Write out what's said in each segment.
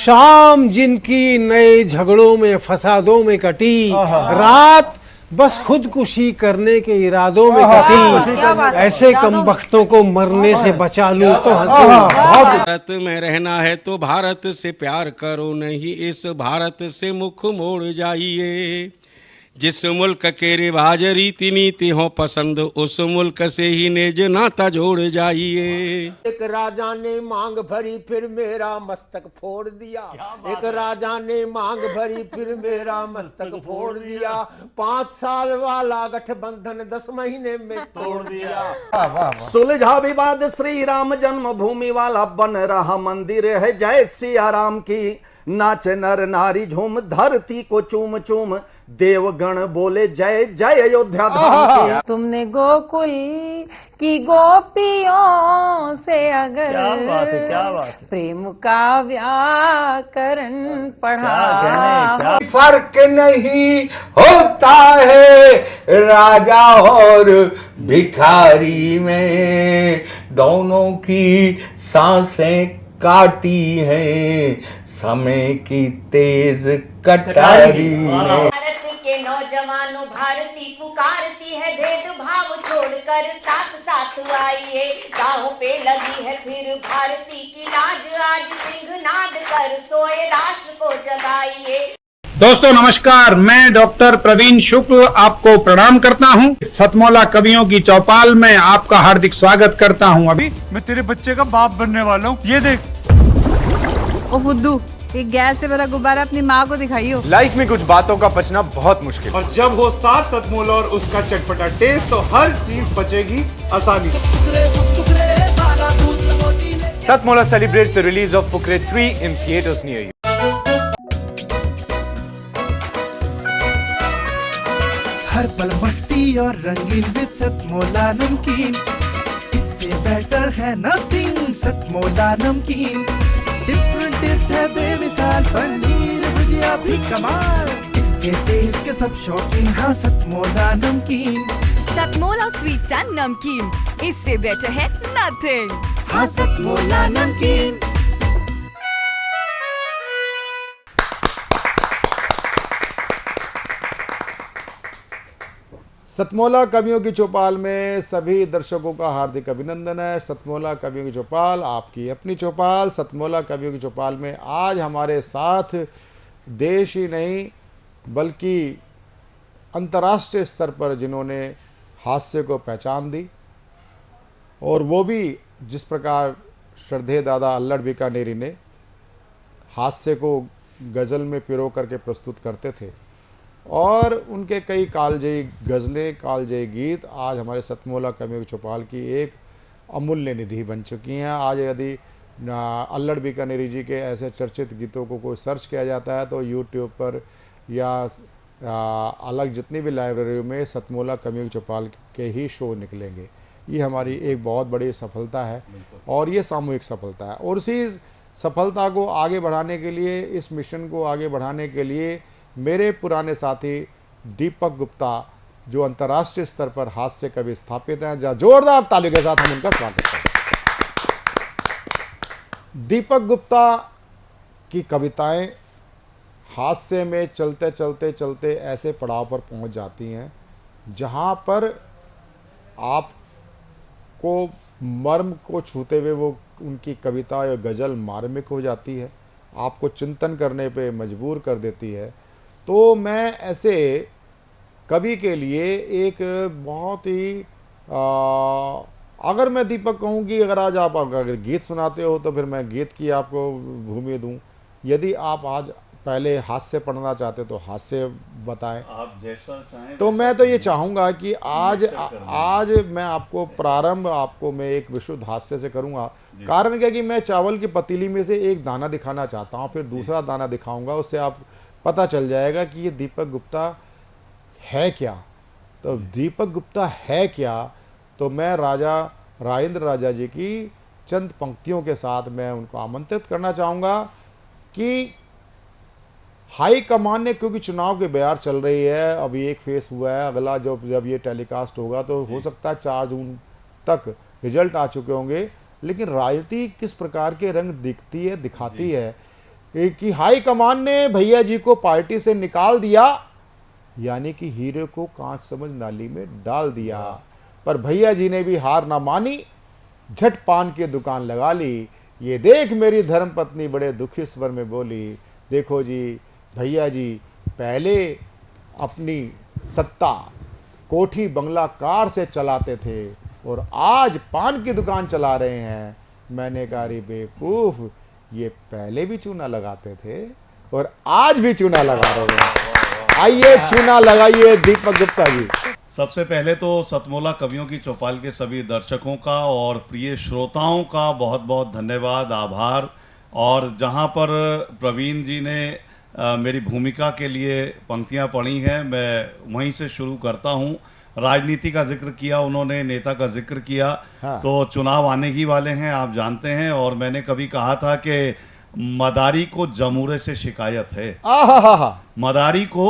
शाम जिनकी नए झगड़ों में फसादों में कटी, रात बस खुदकुशी करने के इरादों में कटी। ऐसे कमबख्तों को मरने से बचा लूं तो हंसूं। भारत में रहना है तो भारत से प्यार करो, नहीं इस भारत से मुख मोड़ जाइए। जिस मुल्क के रिवाज रीति नीति हो पसंद, उस मुल्क से ही नेज नाता जोड़ जाइए। एक राजा ने मांग भरी फिर मेरा मस्तक फोड़ दिया। एक राजा ने मांग भरी फिर मेरा मस्तक फोड़ दिया। 5 साल वाला गठबंधन 10 महीने में तोड़ दिया। सुलझा विवाद श्री राम जन्मभूमि वाला, बन रहा मंदिर है जय सिया राम की। नाच नर नारी झूम धरती को चूम चूम, देवगण बोले जय जय अयोध्या धाम की। तुमने गोकुल की गोपियों से अगर क्या बात है। प्रेम का व्याकरण पढ़ा, फर्क नहीं होता है राजा और भिखारी में, दोनों की सांसें काटी हैं समय की तेज कटारी ने। भारत के नौजवानों भारती पुकारती है, भेदभाव छोड़कर साथ साथ आइए। गाँव पे लगी है फिर भारती की लाज, आज सिंहनाद कर सोए राष्ट्र को जगाइए। दोस्तों नमस्कार, मैं डॉक्टर प्रवीण शुक्ल आपको प्रणाम करता हूं। सतमौला कवियों की चौपाल में आपका हार्दिक स्वागत करता हूं। अभी मैं तेरे बच्चे का बाप बनने वाला हूँ, ये देख। ओ फुद्दू, एक गैस से भरा गुब्बारा अपनी माँ को दिखाइयो। लाइफ में कुछ बातों का बचना बहुत मुश्किल, और जब हो साथ सतमौला और उसका चटपटा टेस्ट, तो हर चीज बचेगी आसानी से। सतमौला celebrates the release of Fukre 3 in theaters near you. हर पल मस्ती और रंगीन विद सतमौला नमकीन, इससे बेटर है नथिंग। सतमौला नमकीन डिफरेंट टेस्ट है बेमिसाल, पनीर भुजिया भी कमाल, इसके टेस्ट के सब शौकीन। हाँ सतमौला नमकीन, सतमौला स्वीट्स एंड नमकीन, इससे बेटर है नथिंग। हाँ सतमौला नमकीन। सतमौला कवियों की चौपाल में सभी दर्शकों का हार्दिक अभिनंदन है। सतमौला कवियों की चौपाल आपकी अपनी चौपाल। सतमौला कवियों की चौपाल में आज हमारे साथ देश ही नहीं बल्कि अंतर्राष्ट्रीय स्तर पर जिन्होंने हास्य को पहचान दी, और वो भी जिस प्रकार श्रद्धेय दादा अल्लड़ बीकानेरी ने हास्य को गज़ल में पिरो करके प्रस्तुत करते थे, और उनके कई कालजयी गज़लें, कालजयी गीत आज हमारे सतमौला कवियों की चौपाल की एक अमूल्य निधि बन चुकी हैं। आज यदि अल्लड़ बीकानेरी जी के ऐसे चर्चित गीतों को कोई सर्च किया जाता है तो यूट्यूब पर या अलग जितनी भी लाइब्रेरियों में सतमौला कवियों की चौपाल के ही शो निकलेंगे। ये हमारी एक बहुत बड़ी सफलता है, और ये सामूहिक सफलता है। और इसी सफलता को आगे बढ़ाने के लिए, इस मिशन को आगे बढ़ाने के लिए मेरे पुराने साथी दीपक गुप्ता, जो अंतर्राष्ट्रीय स्तर पर हास्य कवि स्थापित हैं, जहाँ जोरदार तालियों के साथ हम उनका स्वागत करते हैं। दीपक गुप्ता की कविताएं हास्य में चलते चलते चलते ऐसे पड़ाव पर पहुंच जाती हैं जहां पर आपको मर्म को छूते हुए वो उनकी कविता या गज़ल मार्मिक हो जाती है, आपको चिंतन करने पे मजबूर कर देती है। तो मैं ऐसे कवि के लिए एक बहुत ही अगर मैं दीपक कहूँ कि अगर आज आप अगर गीत सुनाते हो तो फिर मैं गीत की आपको भूमि दूँ। यदि आप आज पहले हास्य पढ़ना चाहते तो हास्य बताएं, आप जैसा चाहें। तो मैं तो ये चाहूँगा कि आज मैं आपको प्रारंभ आपको मैं एक विशुद्ध हास्य से करूँगा। कारण क्या कि मैं चावल की पतीली में से एक दाना दिखाना चाहता हूँ, फिर दूसरा दाना दिखाऊँगा, उससे आप पता चल जाएगा कि ये दीपक गुप्ता है क्या। तो दीपक गुप्ता है क्या, तो मैं राजा राजेंद्र राजा जी की चंद पंक्तियों के साथ मैं उनको आमंत्रित करना चाहूँगा कि हाई कमान ने, क्योंकि चुनाव के बयार चल रही है, अभी एक फेस हुआ है, अगला जब ये टेलीकास्ट होगा तो हो सकता है 4 जून तक रिजल्ट आ चुके होंगे, लेकिन राजनीति किस प्रकार के रंग दिखती है, दिखाती है कि हाई कमान ने भैया जी को पार्टी से निकाल दिया, यानी कि हीरे को कांच समझ नाली में डाल दिया। पर भैया जी ने भी हार ना मानी, झट पान की दुकान लगा ली। ये देख मेरी धर्मपत्नी बड़े दुखी स्वर में बोली, देखो जी भैया जी पहले अपनी सत्ता कोठी बंगला कार से चलाते थे और आज पान की दुकान चला रहे हैं। मैंने कहा रे बेवकूफ, ये पहले भी चूना लगाते थे और आज भी चूना लगा रहे हैं। आइए चूना लगाइए दीपक गुप्ता जी। सबसे पहले तो सतमोला कवियों की चौपाल के सभी दर्शकों का और प्रिय श्रोताओं का बहुत बहुत धन्यवाद, आभार। और जहां पर प्रवीण जी ने मेरी भूमिका के लिए पंक्तियां पढ़ी हैं, मैं वहीं से शुरू करता हूं। राजनीति का जिक्र किया उन्होंने, नेता का जिक्र किया। हाँ। तो चुनाव आने ही वाले हैं, आप जानते हैं। और मैंने कभी कहा था कि मदारी को जमूरे से शिकायत है। मदारी को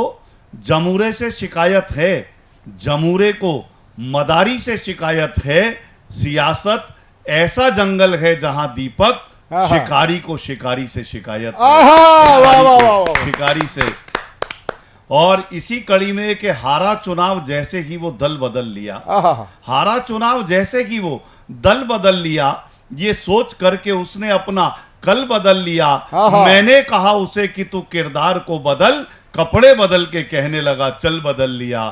जमूरे से शिकायत है, जमूरे को मदारी से शिकायत है। सियासत ऐसा जंगल है जहां दीपक शिकारी को शिकारी से शिकायत है, शिकारी से। और इसी कड़ी में कि हारा चुनाव जैसे ही वो दल बदल लिया, हारा चुनाव जैसे ही वो दल बदल लिया, ये सोच करके उसने अपना कल बदल लिया। मैंने कहा उसे कि तू किरदार को बदल, कपड़े बदल के कहने लगा चल बदल लिया,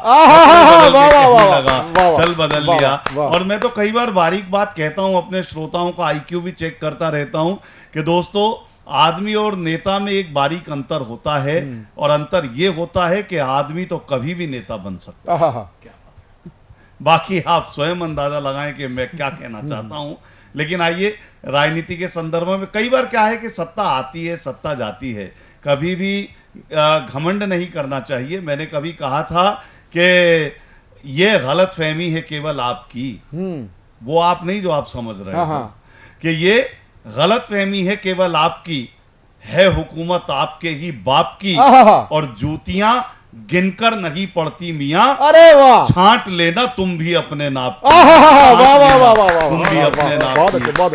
चल बदल लिया। और मैं तो कई बार बारीक बात कहता हूं, अपने श्रोताओं का आईक्यू भी चेक करता रहता हूं कि दोस्तों आदमी और नेता में एक बारीक अंतर होता है। और अंतर ये होता है कि आदमी तो कभी भी नेता बन सकता है, बाकी आप स्वयं अंदाजा लगाएं कि मैं क्या कहना चाहता हूं। लेकिन आइए राजनीति के संदर्भ में कई बार क्या है कि सत्ता आती है, सत्ता जाती है, कभी भी घमंड नहीं करना चाहिए। मैंने कभी कहा था कि ये गलत फहमी है केवल आपकी, वो आप नहीं जो आप समझ रहे हो, कि ये गलत फहमी है केवल आपकी, है हुकूमत आपके ही बाप की, और जूतियां गिनकर नहीं पड़ती मियां, अरे वाह, छांट लेना तुम भी अपने नाप, तुम भी अपने नाप। बहुत अच्छे, बहुत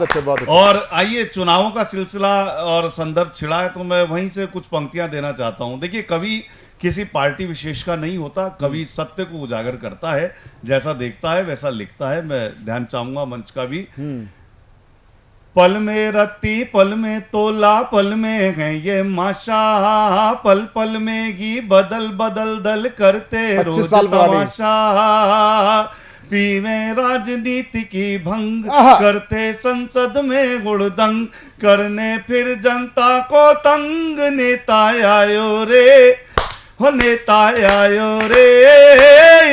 अच्छे, बहुत अच्छे। और आइए चुनावों का सिलसिला और संदर्भ छिड़ा है तो मैं वहीं से कुछ पंक्तियां देना चाहता हूं। देखिए कवि किसी पार्टी विशेष का नहीं होता, कवि सत्य को उजागर करता है, जैसा देखता है वैसा लिखता है। मैं ध्यान चाहूंगा मंच का भी। पल में रत्ती पल में तोला, पल में है ये माशा, पल पल में ही बदल बदल दल करते रोज तमाशा, पीवे राजनीति की भंग, करते संसद में हुड़दंग, करने फिर जनता को तंग, नेता आयो रे, हो नेता आयो रे,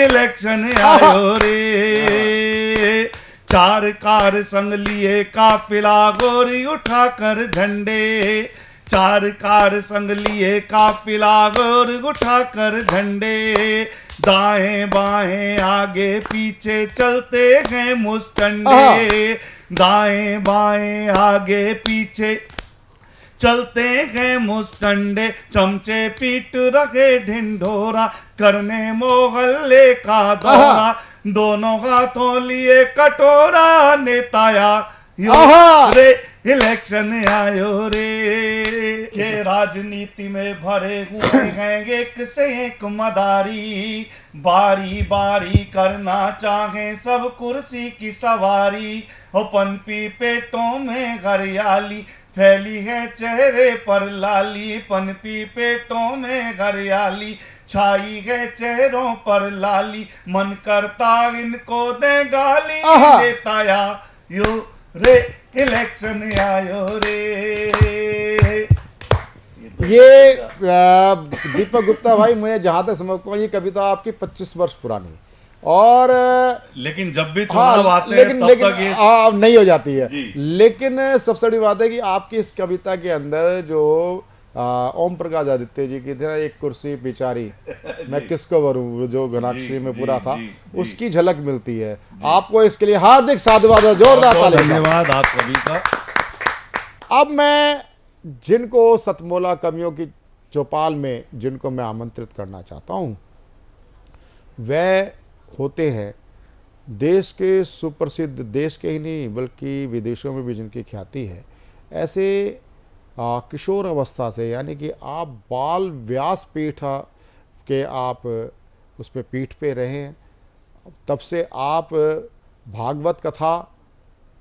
इलेक्शन आयो रे। चार कार संग लिए काफिला गोरी उठाकर झंडे, चार कार संग लिए काफिला गोरी उठाकर झंडे, दाएं बाएं आगे पीछे चलते हैं मुस्टंडे, दाएं बाएं आगे पीछे चलते हैं मुस्टंडे, चमचे पीट रहे ढिंढोरा, करने मोहल्ले का दौरा, दोनों हाथों लिए कटोरा, नेताया यो रे, इलेक्शन आयो रे। के राजनीति में भरे हुए हैं एक से एक मदारी, बारी बारी करना चाहे सब कुर्सी की सवारी, हो पनपी पेटों में हरियाली, फैली है चेहरे पर लाली, पनपी पेटों में हरियाली, छाई है चेहरों पर लाली, मन करता इनको दे गाली, नेताया यो रे, इलेक्शन आयो रे। ये दीपक गुप्ता भाई, मुझे जहां तक समझता हूँ ये कविता आपकी 25 वर्ष पुरानी है, और लेकिन जब भी चुनाव आते हैं तब तक ये नहीं हो जाती है। लेकिन सबसे बड़ी बात है कि आपकी इस कविता के अंदर जो ओम प्रकाश आदित्य जी की थी ना, एक कुर्सी बिचारी मैं किसको भरूं, जो घनाक्षरी में पूरा था, उसकी झलक मिलती है। आपको इसके लिए हार्दिक साधुवाद, जोरदार ताली, धन्यवाद आप सभी का। अब मैं जिनको सतमोला कवियों की चौपाल में जिनको मैं आमंत्रित करना चाहता हूं, वह होते हैं देश के सुप्रसिद्ध, देश के ही नहीं बल्कि विदेशों में भी जिनकी ख्याति है, ऐसे किशोर अवस्था से, यानी कि आप बाल व्यास पीठ के आप उस पे पीठ पे रहे हैं, तब से आप भागवत कथा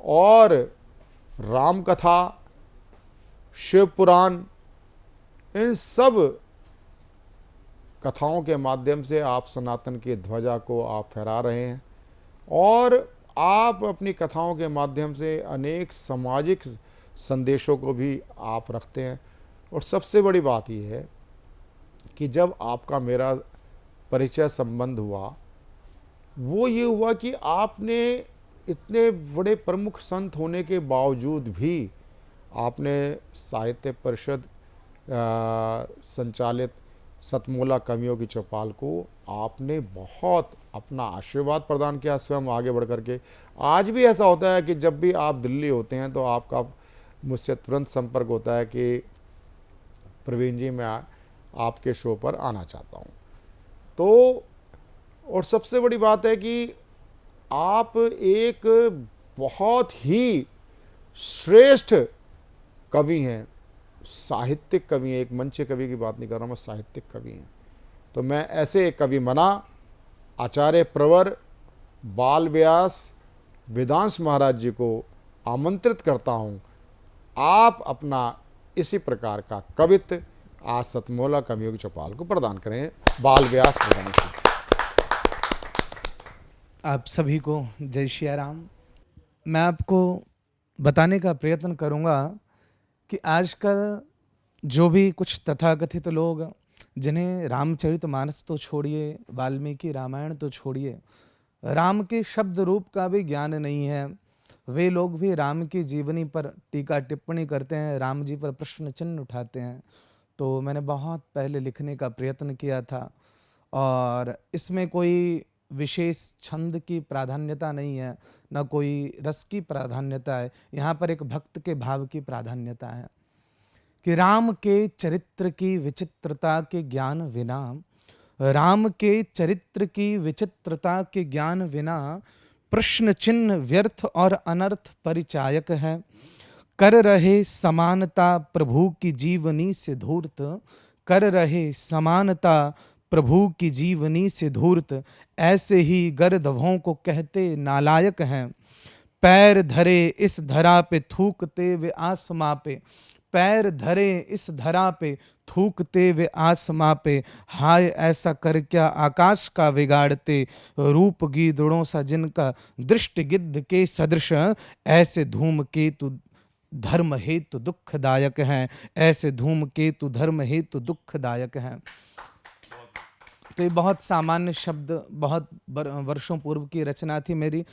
और राम कथा, शिव पुराण, इन सब कथाओं के माध्यम से आप सनातन की ध्वजा को आप फहरा रहे हैं और आप अपनी कथाओं के माध्यम से अनेक सामाजिक संदेशों को भी आप रखते हैं। और सबसे बड़ी बात यह है कि जब आपका मेरा परिचय संबंध हुआ, वो ये हुआ कि आपने इतने बड़े प्रमुख संत होने के बावजूद भी आपने साहित्य परिषद संचालित सतमोला कवियों की चौपाल को आपने बहुत अपना आशीर्वाद प्रदान किया, स्वयं आगे बढ़ करके। आज भी ऐसा होता है कि जब भी आप दिल्ली होते हैं तो आपका मुझसे तुरंत संपर्क होता है कि प्रवीण जी, मैं आपके शो पर आना चाहता हूँ। तो और सबसे बड़ी बात है कि आप एक बहुत ही श्रेष्ठ कवि हैं, साहित्यिक कवि हैं। एक मंच कवि की बात नहीं कर रहा, मैं साहित्यिक कवि हैं। तो मैं ऐसे एक कवि मना आचार्य प्रवर बाल व्यास वेदांश महाराज जी को आमंत्रित करता हूँ, आप अपना इसी प्रकार का कवित्व आज सतमोला कवियों की चौपाल को प्रदान करें। बाल व्यास वेदांश जी। आप सभी को जय श्री राम। मैं आपको बताने का प्रयत्न करूंगा कि आजकल जो भी कुछ तथाकथित लोग, जिन्हें रामचरितमानस तो छोड़िए, वाल्मीकि रामायण तो छोड़िए, राम के शब्द रूप का भी ज्ञान नहीं है, वे लोग भी राम की जीवनी पर टीका टिप्पणी करते हैं, राम जी पर प्रश्न चिन्ह उठाते हैं। तो मैंने बहुत पहले लिखने का प्रयत्न किया था और इसमें कोई विशेष छंद की प्राधान्यता नहीं है, न कोई रस की प्राधान्यता है। यहाँ पर एक भक्त के भाव की प्राधान्यता है कि राम के चरित्र की विचित्रता के ज्ञान विना, राम के चरित्र की विचित्रता के ज्ञान विना प्रश्न चिन्ह व्यर्थ और अनर्थ परिचायक है। कर रहे समानता प्रभु की जीवनी से धूर्त, कर रहे समानता प्रभु की जीवनी से धूर्त, ऐसे ही गर्दभों को कहते नालायक हैं। पैर धरे इस धरा पे थूकते वे आसमां पे, पैर धरे इस धरा पे थूकते वे आसमां पे, हाय ऐसा कर क्या आकाश का बिगाड़ते, रूप गीदड़ों सा जिनका दृष्टि गिद्ध के सदृश, ऐसे धूमकेतु धर्म हेतु दुखदायक हैं, ऐसे धूमकेतु धर्म हेतु दुखदायक हैं। तो ये बहुत सामान्य शब्द, बहुत वर्षों पूर्व की रचना थी मेरी।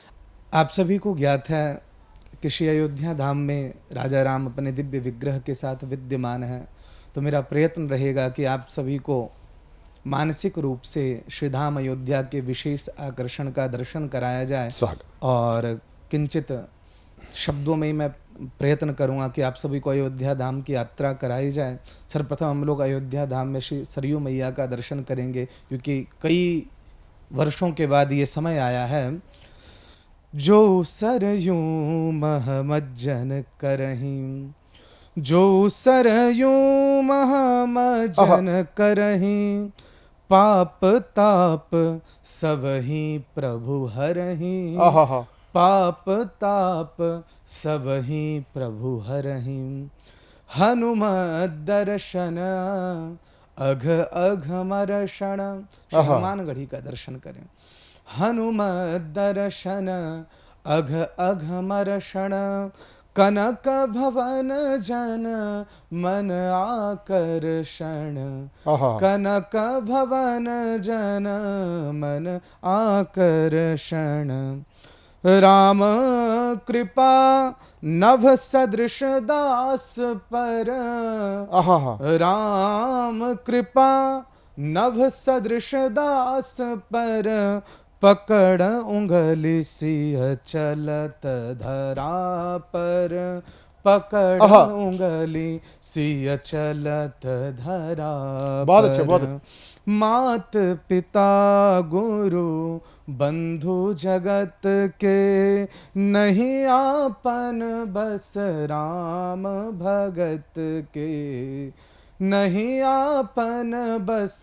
आप सभी को ज्ञात है कि श्री अयोध्या धाम में राजा राम अपने दिव्य विग्रह के साथ विद्यमान है। तो मेरा प्रयत्न रहेगा कि आप सभी को मानसिक रूप से श्री धाम अयोध्या के विशेष आकर्षण का दर्शन कराया जाए और किंचित शब्दों में मैं प्रयत्न करूंगा कि आप सभी को अयोध्या धाम की यात्रा कराई जाए। सर्वप्रथम हम लोग अयोध्या धाम में श्री सरयू मैया का दर्शन करेंगे, क्योंकि कई वर्षों के बाद ये समय आया है। जो सरयू महमज्जन करहीं, जो सरयू महमज्जन करहीं, पाप ताप सबही प्रभु हरहीं, पाप ताप सबही प्रभु हरहीं। हनुमत दर्शन अघ अघमर्षण, हनुमानगढ़ी का दर्शन करें। हनुमत दर्शन अघ अघमर्षण, कनक भवन जन मन आकर्षण, कनक भवन जन मन आकर्षण। राम कृपा नभ सदृश दास पर, राम कृपा नभ सदृश दास पर, पकड़ उंगली सिंह चलत धरा पर, पकड़ आहा। उंगली सिय चलत धरा बहुत अच्छे, बहुत पर। अच्छे। मात पिता गुरु बंधु जगत के, नहीं आपन बस राम भगत के, नहीं आपन बस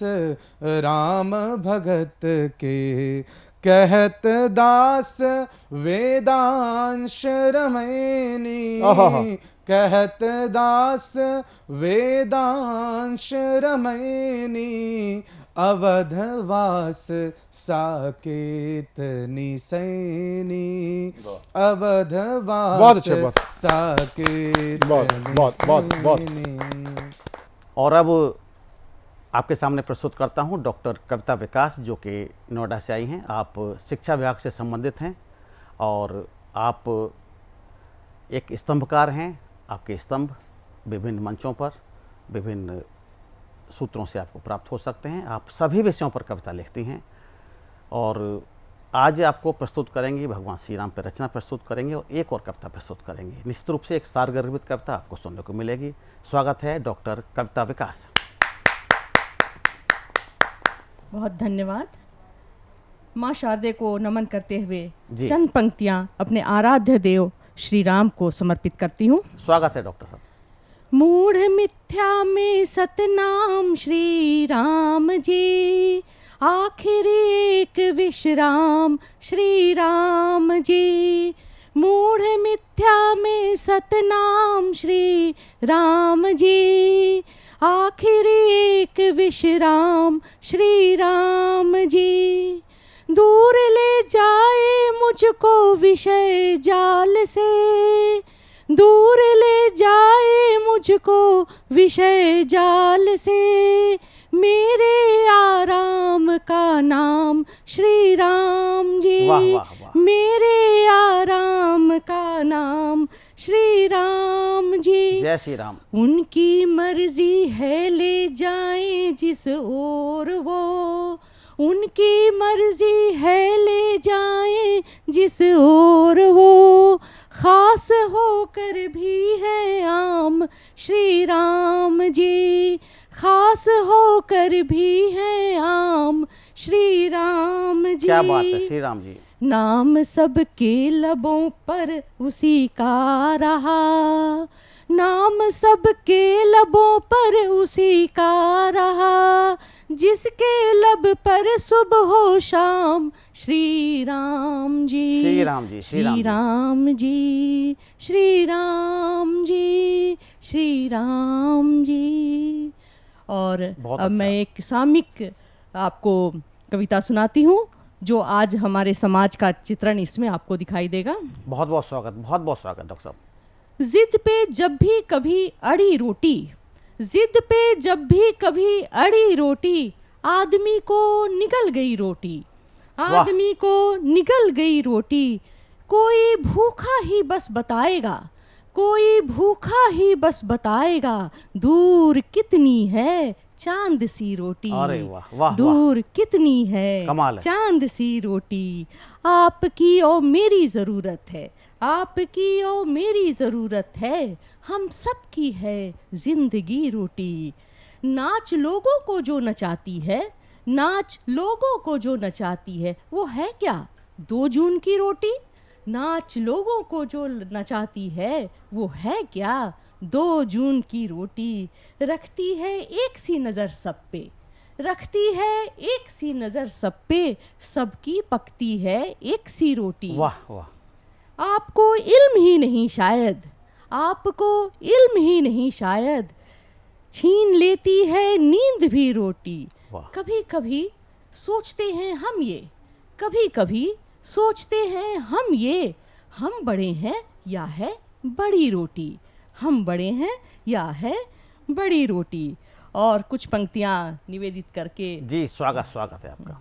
राम भगत के। कहत दास वेदांश रमैनी, आहा। कहत दास वेदांश रमैनी, अवधवास साकेत निसैनी, बहुत अवधवास अच्छे, बहुत। साकेत बहुत। और अब आपके सामने प्रस्तुत करता हूं डॉक्टर कविता विकास, जो कि नोएडा से आई हैं। आप शिक्षा विभाग से संबंधित हैं और आप एक स्तंभकार हैं। आपके स्तंभ विभिन्न मंचों पर विभिन्न सूत्रों से आपको प्राप्त हो सकते हैं। आप सभी विषयों पर कविता लिखती हैं और आज आपको प्रस्तुत करेंगी, भगवान श्री राम पर रचना प्रस्तुत करेंगे और एक और कविता प्रस्तुत करेंगे। निश्चित रूप से एक सारगर्भित कविता आपको सुनने को मिलेगी। स्वागत है डॉक्टर कविता विकास। बहुत धन्यवाद। माँ शारदे को नमन करते हुए जी। चंद पंक्तियां अपने आराध्य देव श्री राम को समर्पित करती हूँ। स्वागत है डॉक्टर साहब। मूढ़ मिथ्या में सतनाम श्री राम जी, आखिर एक विश्राम श्री राम जी। मूढ़ मिथ्या में सतनाम श्री राम जी, आखिर एक विश्राम श्री राम जी। दूर ले जाए मुझको विषय जाल से, दूर ले जाए मुझको विषय जाल से। मेरे आराम का नाम श्री राम जी, वाह, वाह, वाह। मेरे आराम का नाम श्री राम जी। जय श्री राम। उनकी मर्जी है ले जाएं जिस ओर वो, उनकी मर्जी है ले जाएं जिस ओर वो। खास होकर भी है आम श्री राम जी, खास होकर भी है आम श्री राम जी। क्या बात है श्री राम जी। नाम सबके लबों पर उसी का रहा, नाम सबके लबों पर उसी का रहा। जिसके लब पर सुबह हो शाम श्री राम जी, श्री राम जी, श्री राम जी, श्री राम जी, श्री राम जी। और अब मैं एक सामयिक आपको कविता सुनाती हूँ जो आज हमारे समाज का चित्रण इसमें आपको दिखाई देगा। बहुत बहुत स्वागत, बहुत बहुत स्वागत डॉक्टर साहब। जिद पे जब भी कभी अड़ी रोटी, जिद पे जब भी कभी अड़ी रोटी, आदमी को निकल गई रोटी, आदमी को निकल गई रोटी। कोई भूखा ही बस बताएगा, कोई भूखा ही बस बताएगा, दूर कितनी है चांद सी रोटी। अरे वाह, वाह, दूर कितनी है कमाल है। चांद सी रोटी। आपकी और मेरी ज़रूरत है, आपकी और मेरी ज़रूरत है, हम सब की है जिंदगी रोटी। नाच लोगों को जो नचाती है, नाच लोगों को जो नचाती है, वो है क्या 2 जून की रोटी। नाच लोगों को जो नचाती है, वो है क्या 2 जून की रोटी। रखती है एक सी नज़र सब पे, रखती है एक सी नज़र सब पे, सबकी पकती है एक सी रोटी। वाह वाह। आपको इल्म ही नहीं शायद, आपको इल्म ही नहीं शायद, छीन लेती है नींद भी रोटी। कभी कभी सोचते हैं हम ये, कभी कभी सोचते हैं हम ये, हम बड़े हैं या है बड़ी रोटी, हम बड़े हैं या है बड़ी रोटी। और कुछ पंक्तियां निवेदित करके। जी स्वागत, स्वागत है आपका।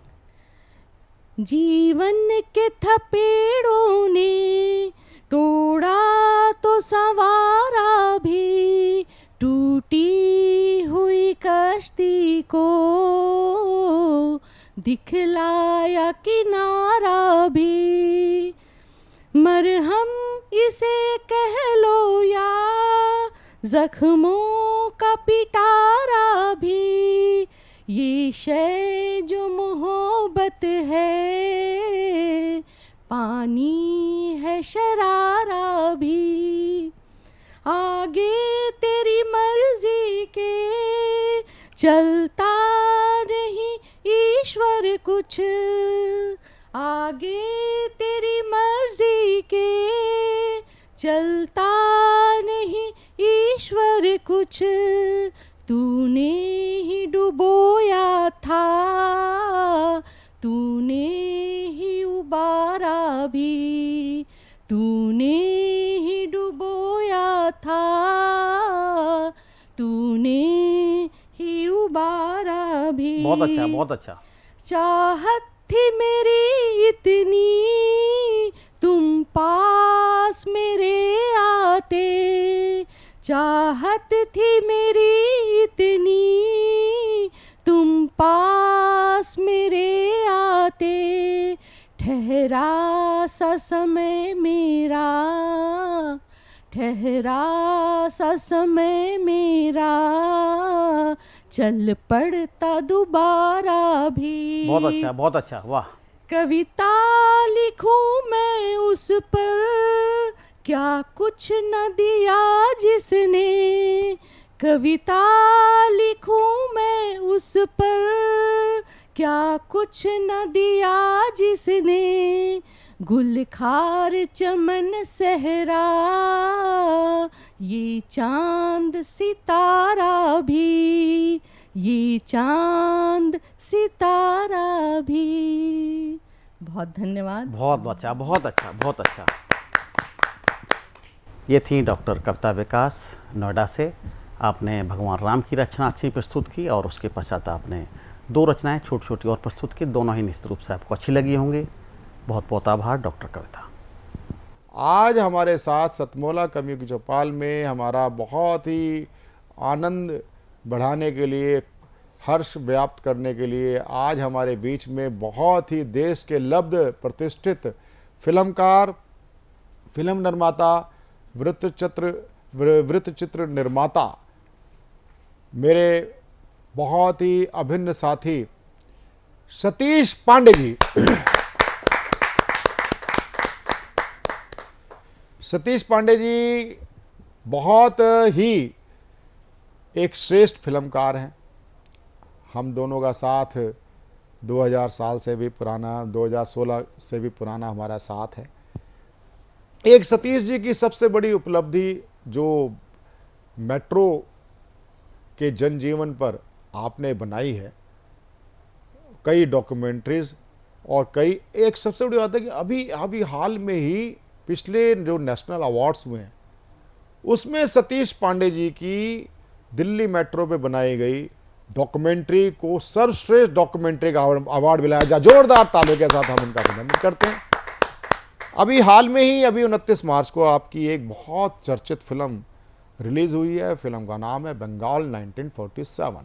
जीवन के थपेड़ों ने तोड़ा तो संवारा भी, टूटी हुई कश्ती को दिखलाया किनारा भी। मरहम जिसे कह लो या जख्मों का पिटारा भी, ये शय जो मोहब्बत है पानी है शरारा भी। आगे तेरी मर्जी के चलता नहीं ईश्वर कुछ, आगे तेरी मर्जी के चलता नहीं ईश्वर कुछ। तूने ही डुबोया था, तूने ही उबारा भी, तूने ही डुबोया था, तूने ही उबारा भी। बहुत अच्छा, बहुत अच्छा। चाहत थी मेरी इतनी तुम पास मेरे आते, चाहत थी मेरी इतनी तुम पास मेरे आते। ठहरा सा समय मेरा, ठहरा सा समय मेरा, चल पड़ता दोबारा भी। बहुत अच्छा, बहुत अच्छा, वाह। कविता लिखूं मैं उस पर, क्या कुछ न दिया जिसने, कविता लिखूं मैं उस पर, क्या कुछ न दिया जिसने। गुलखार चमन सहरा, ये चांद सितारा भी, ये चांद सितारा भी। बहुत धन्यवाद। बहुत अच्छा, बहुत अच्छा, बहुत अच्छा। ये थी डॉक्टर कविता विकास नोएडा से। आपने भगवान राम की रचना अच्छी प्रस्तुत की और उसके पश्चात आपने 2 रचनाएं छोटी छोटी और प्रस्तुत की, दोनों ही निश्चित रूप से आपको अच्छी लगी होंगी। बहुत बहुत आभार डॉक्टर कविता। आज हमारे साथ सतमोला कवियों की चौपाल में हमारा बहुत ही आनंद बढ़ाने के लिए, हर्ष व्याप्त करने के लिए आज हमारे बीच में बहुत ही देश के लब्ध प्रतिष्ठित फिल्मकार, फिल्म निर्माता, वृत्तचित्र निर्माता, मेरे बहुत ही अभिन्न साथी सतीश पांडे जी। सतीश पांडे जी बहुत ही एक श्रेष्ठ फिल्मकार हैं। हम दोनों का साथ 2000 साल से भी पुराना, 2016 से भी पुराना हमारा साथ है। एक सतीश जी की सबसे बड़ी उपलब्धि जो मेट्रो के जनजीवन पर आपने बनाई है, कई डॉक्यूमेंट्रीज और कई, एक सबसे बड़ी बात है कि अभी हाल में ही पिछले जो नेशनल अवार्ड्स हुए हैं उसमें सतीश पांडे जी की दिल्ली मेट्रो पे बनाई गई डॉक्यूमेंट्री को सर्वश्रेष्ठ डॉक्यूमेंट्री का अवार्ड मिला है। जोरदार तालियों के साथ हम उनका अभिनंदन करते हैं। अभी हाल में ही, अभी 29 मार्च को आपकी एक बहुत चर्चित फिल्म रिलीज हुई है। फिल्म का नाम है बंगाल 1947।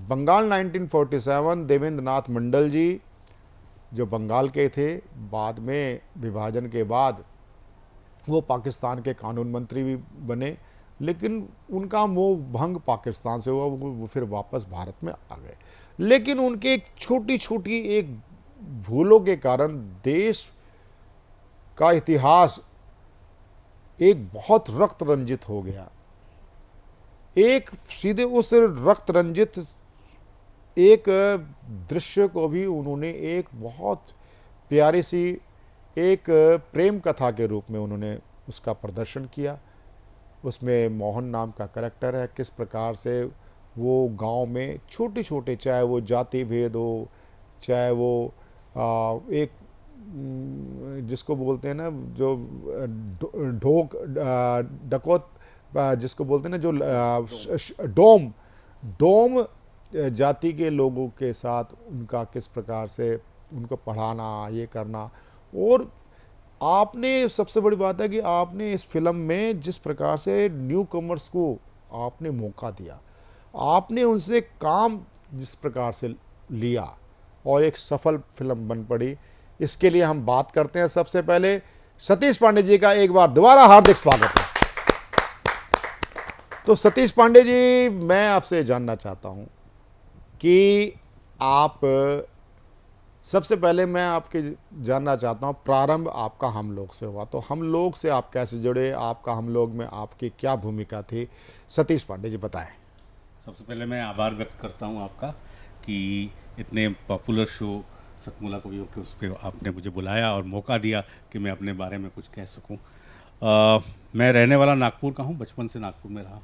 बंगाल 1947 देवेंद्र नाथ मंडल जी जो बंगाल के थे, बाद में विभाजन के बाद वो पाकिस्तान के कानून मंत्री भी बने, लेकिन उनका मोह भंग पाकिस्तान से हुआ, वो फिर वापस भारत में आ गए। लेकिन उनके एक छोटी छोटी एक भूलों के कारण देश का इतिहास एक बहुत रक्त रंजित हो गया। एक सीधे उस रक्त रंजित एक दृश्य को भी उन्होंने एक बहुत प्यारी सी एक प्रेम कथा के रूप में उन्होंने उसका प्रदर्शन किया। उसमें मोहन नाम का कैरेक्टर है, किस प्रकार से वो गांव में छोटे छोटे, चाहे वो जाति भेद हो, चाहे वो एक जिसको बोलते हैं ना जो ढोक डकौत जिसको बोलते हैं ना, जो डोम जाति के लोगों के साथ उनका किस प्रकार से उनको पढ़ाना, ये करना। और आपने, सबसे बड़ी बात है कि आपने इस फिल्म में जिस प्रकार से न्यू कमर्स को आपने मौका दिया, आपने उनसे काम जिस प्रकार से लिया और एक सफल फिल्म बन पड़ी, इसके लिए हम बात करते हैं सबसे पहले सतीश पांडे जी का एक बार दोबारा हार्दिक स्वागत है। तो सतीश पांडे जी, मैं आपसे जानना चाहता हूं कि आप, सबसे पहले मैं आपके जानना चाहता हूं प्रारंभ आपका हम लोग से हुआ, तो हम लोग से आप कैसे जुड़े, आपका हम लोग में आपकी क्या भूमिका थी, सतीश पांडे जी बताएं। सबसे पहले मैं आभार व्यक्त करता हूं आपका कि इतने पॉपुलर शो सतमोला कवियों के उस पर आपने मुझे बुलाया और मौका दिया कि मैं अपने बारे में कुछ कह सकूं। मैं रहने वाला नागपुर का हूं, बचपन से नागपुर में रहा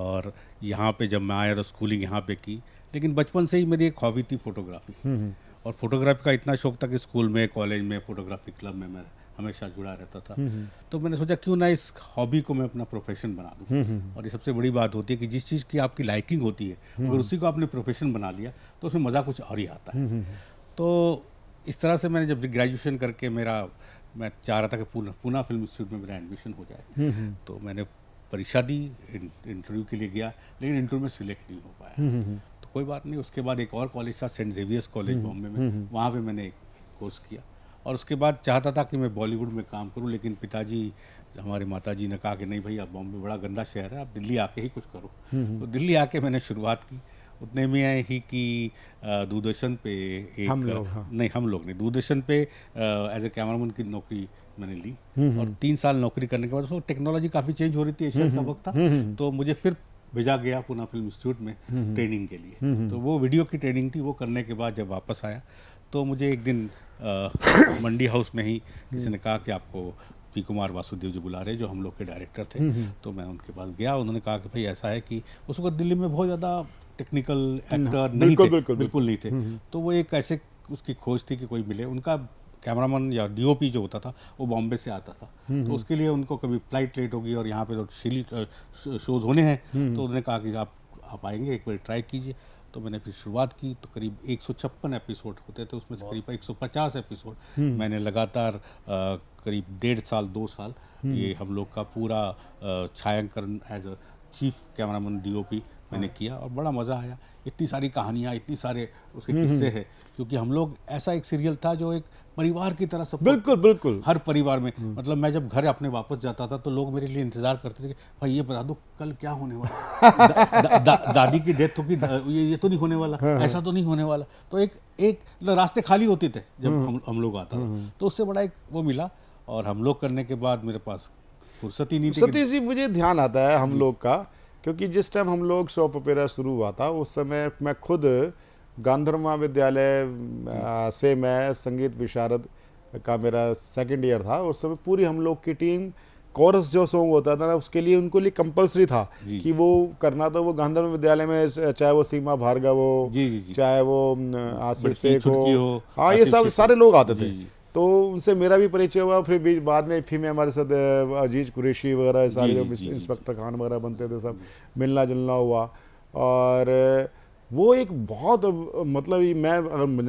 और यहाँ पे जब मैं आया तो स्कूलिंग यहाँ पे की, लेकिन बचपन से ही मेरी एक हॉबी थी फोटोग्राफी। और फोटोग्राफी का इतना शौक था कि स्कूल में, कॉलेज में, फोटोग्राफी क्लब में मैं हमेशा जुड़ा रहता था। तो मैंने सोचा क्यों ना इस हॉबी को मैं अपना प्रोफेशन बना दूं। और ये सबसे बड़ी बात होती है कि जिस चीज़ की आपकी लाइकिंग होती है अगर उसी को आपने प्रोफेशन बना लिया तो उसमें मज़ा कुछ और ही आता है। तो इस तरह से मैंने जब ग्रेजुएशन करके मैं चाह रहा था कि पूना फिल्म इंस्टीट्यूट में मेरा एडमिशन हो जाए, तो मैंने परीक्षा दी, इंटरव्यू के लिए गया, लेकिन इंटरव्यू में सिलेक्ट नहीं हो पाया। तो कोई बात नहीं, उसके बाद एक और कॉलेज था सेंट जेवियर्स कॉलेज बॉम्बे में, वहाँ पे मैंने एक कोर्स किया और उसके बाद चाहता था कि मैं बॉलीवुड में काम करूं, लेकिन पिताजी, हमारी माताजी ने कहा कि नहीं भाई, आप बॉम्बे बड़ा गंदा शहर है, आप दिल्ली आके ही कुछ करो। तो दिल्ली आके मैंने शुरुआत की। उतने में ही कि दूरदर्शन पे एक हम लोग नहीं, दूरदर्शन पे एज ए कैमरामैन की नौकरी मैंने ली और 3 साल नौकरी करने के बाद उसको टेक्नोलॉजी काफ़ी चेंज हो रही थी, एशिया का वक्त था, तो मुझे फिर भेजा गया पूना फिल्म इंस्टीट्यूट में ट्रेनिंग के लिए। तो वो वीडियो की ट्रेनिंग थी। वो करने के बाद जब वापस आया तो मुझे एक दिन मंडी हाउस में ही किसी ने कहा कि आपको पी कुमार वासुदेव जी बुला रहे, जो हम लोग के डायरेक्टर थे। तो मैं उनके पास गया, उन्होंने कहा कि भाई ऐसा है कि उस वक्त दिल्ली में बहुत ज़्यादा टेक्निकल एक्टर नहीं थे, बिल्कुल नहीं थे। तो वो एक ऐसे उसकी खोज थी कि कोई मिले। उनका कैमरामैन या डीओपी जो होता था वो बॉम्बे से आता था, तो उसके लिए उनको कभी फ्लाइट लेट होगी और यहाँ पे तो शोज होने हैं, तो उन्होंने कहा कि आप आएंगे, एक बार ट्राई कीजिए। तो मैंने फिर शुरुआत की। तो करीब 156 एपिसोड होते थे, उसमें से करीब 150 एपिसोड मैंने लगातार करीब 1.5 साल 2 साल ये हम लोग का पूरा छायांकन as a chief cameraman DOP मैंने किया और बड़ा मज़ा आया। इतनी सारी कहानियाँ, इतनी सारे उसके किस्से हैं, क्योंकि हम लोग ऐसा एक सीरियल था जो एक परिवार की तरह सब, बिल्कुल हर परिवार में, मतलब मैं जब घर अपने वापस जाता था तो लोग मेरे लिए इंतजार करते थे कि भाई ये बता दो कल क्या होने वाला। दादी की डेथ होगी, ये तो नहीं होने वाला, ऐसा तो नहीं होने वाला। तो एक रास्ते खाली होते थे जब हम लोग आता था, तो उससे बड़ा एक वो मिला। और हम लोग करने के बाद मेरे पास फुर्सत ही नहीं थी। सतीश जी, मुझे ध्यान आता है हम लोग का, क्योंकि जिस टाइम हम लोग सॉप ओपेरा शुरू हुआ था उस समय मैं खुद गांधर्व महाविद्यालय से मैं संगीत विशारद का मेरा 2nd ईयर था। उस समय पूरी हम लोग की टीम कोरस जो सॉन्ग होता था ना, उसके लिए उनको लिए कंपलसरी था कि वो करना। तो वो गांधर्व विद्यालय में चाहे वो सीमा भार्गव हो, चाहे वो आसिफ शेख हो, हाँ, ये सब सारे लोग आते थे। तो उनसे मेरा भी परिचय हुआ। फिर बाद में फिल्म में हमारे साथ अजीज कुरैशी वगैरह सारे जो इंस्पेक्टर खान वगैरह बनते थे, सब मिलना जुलना हुआ। और वो एक बहुत, मतलब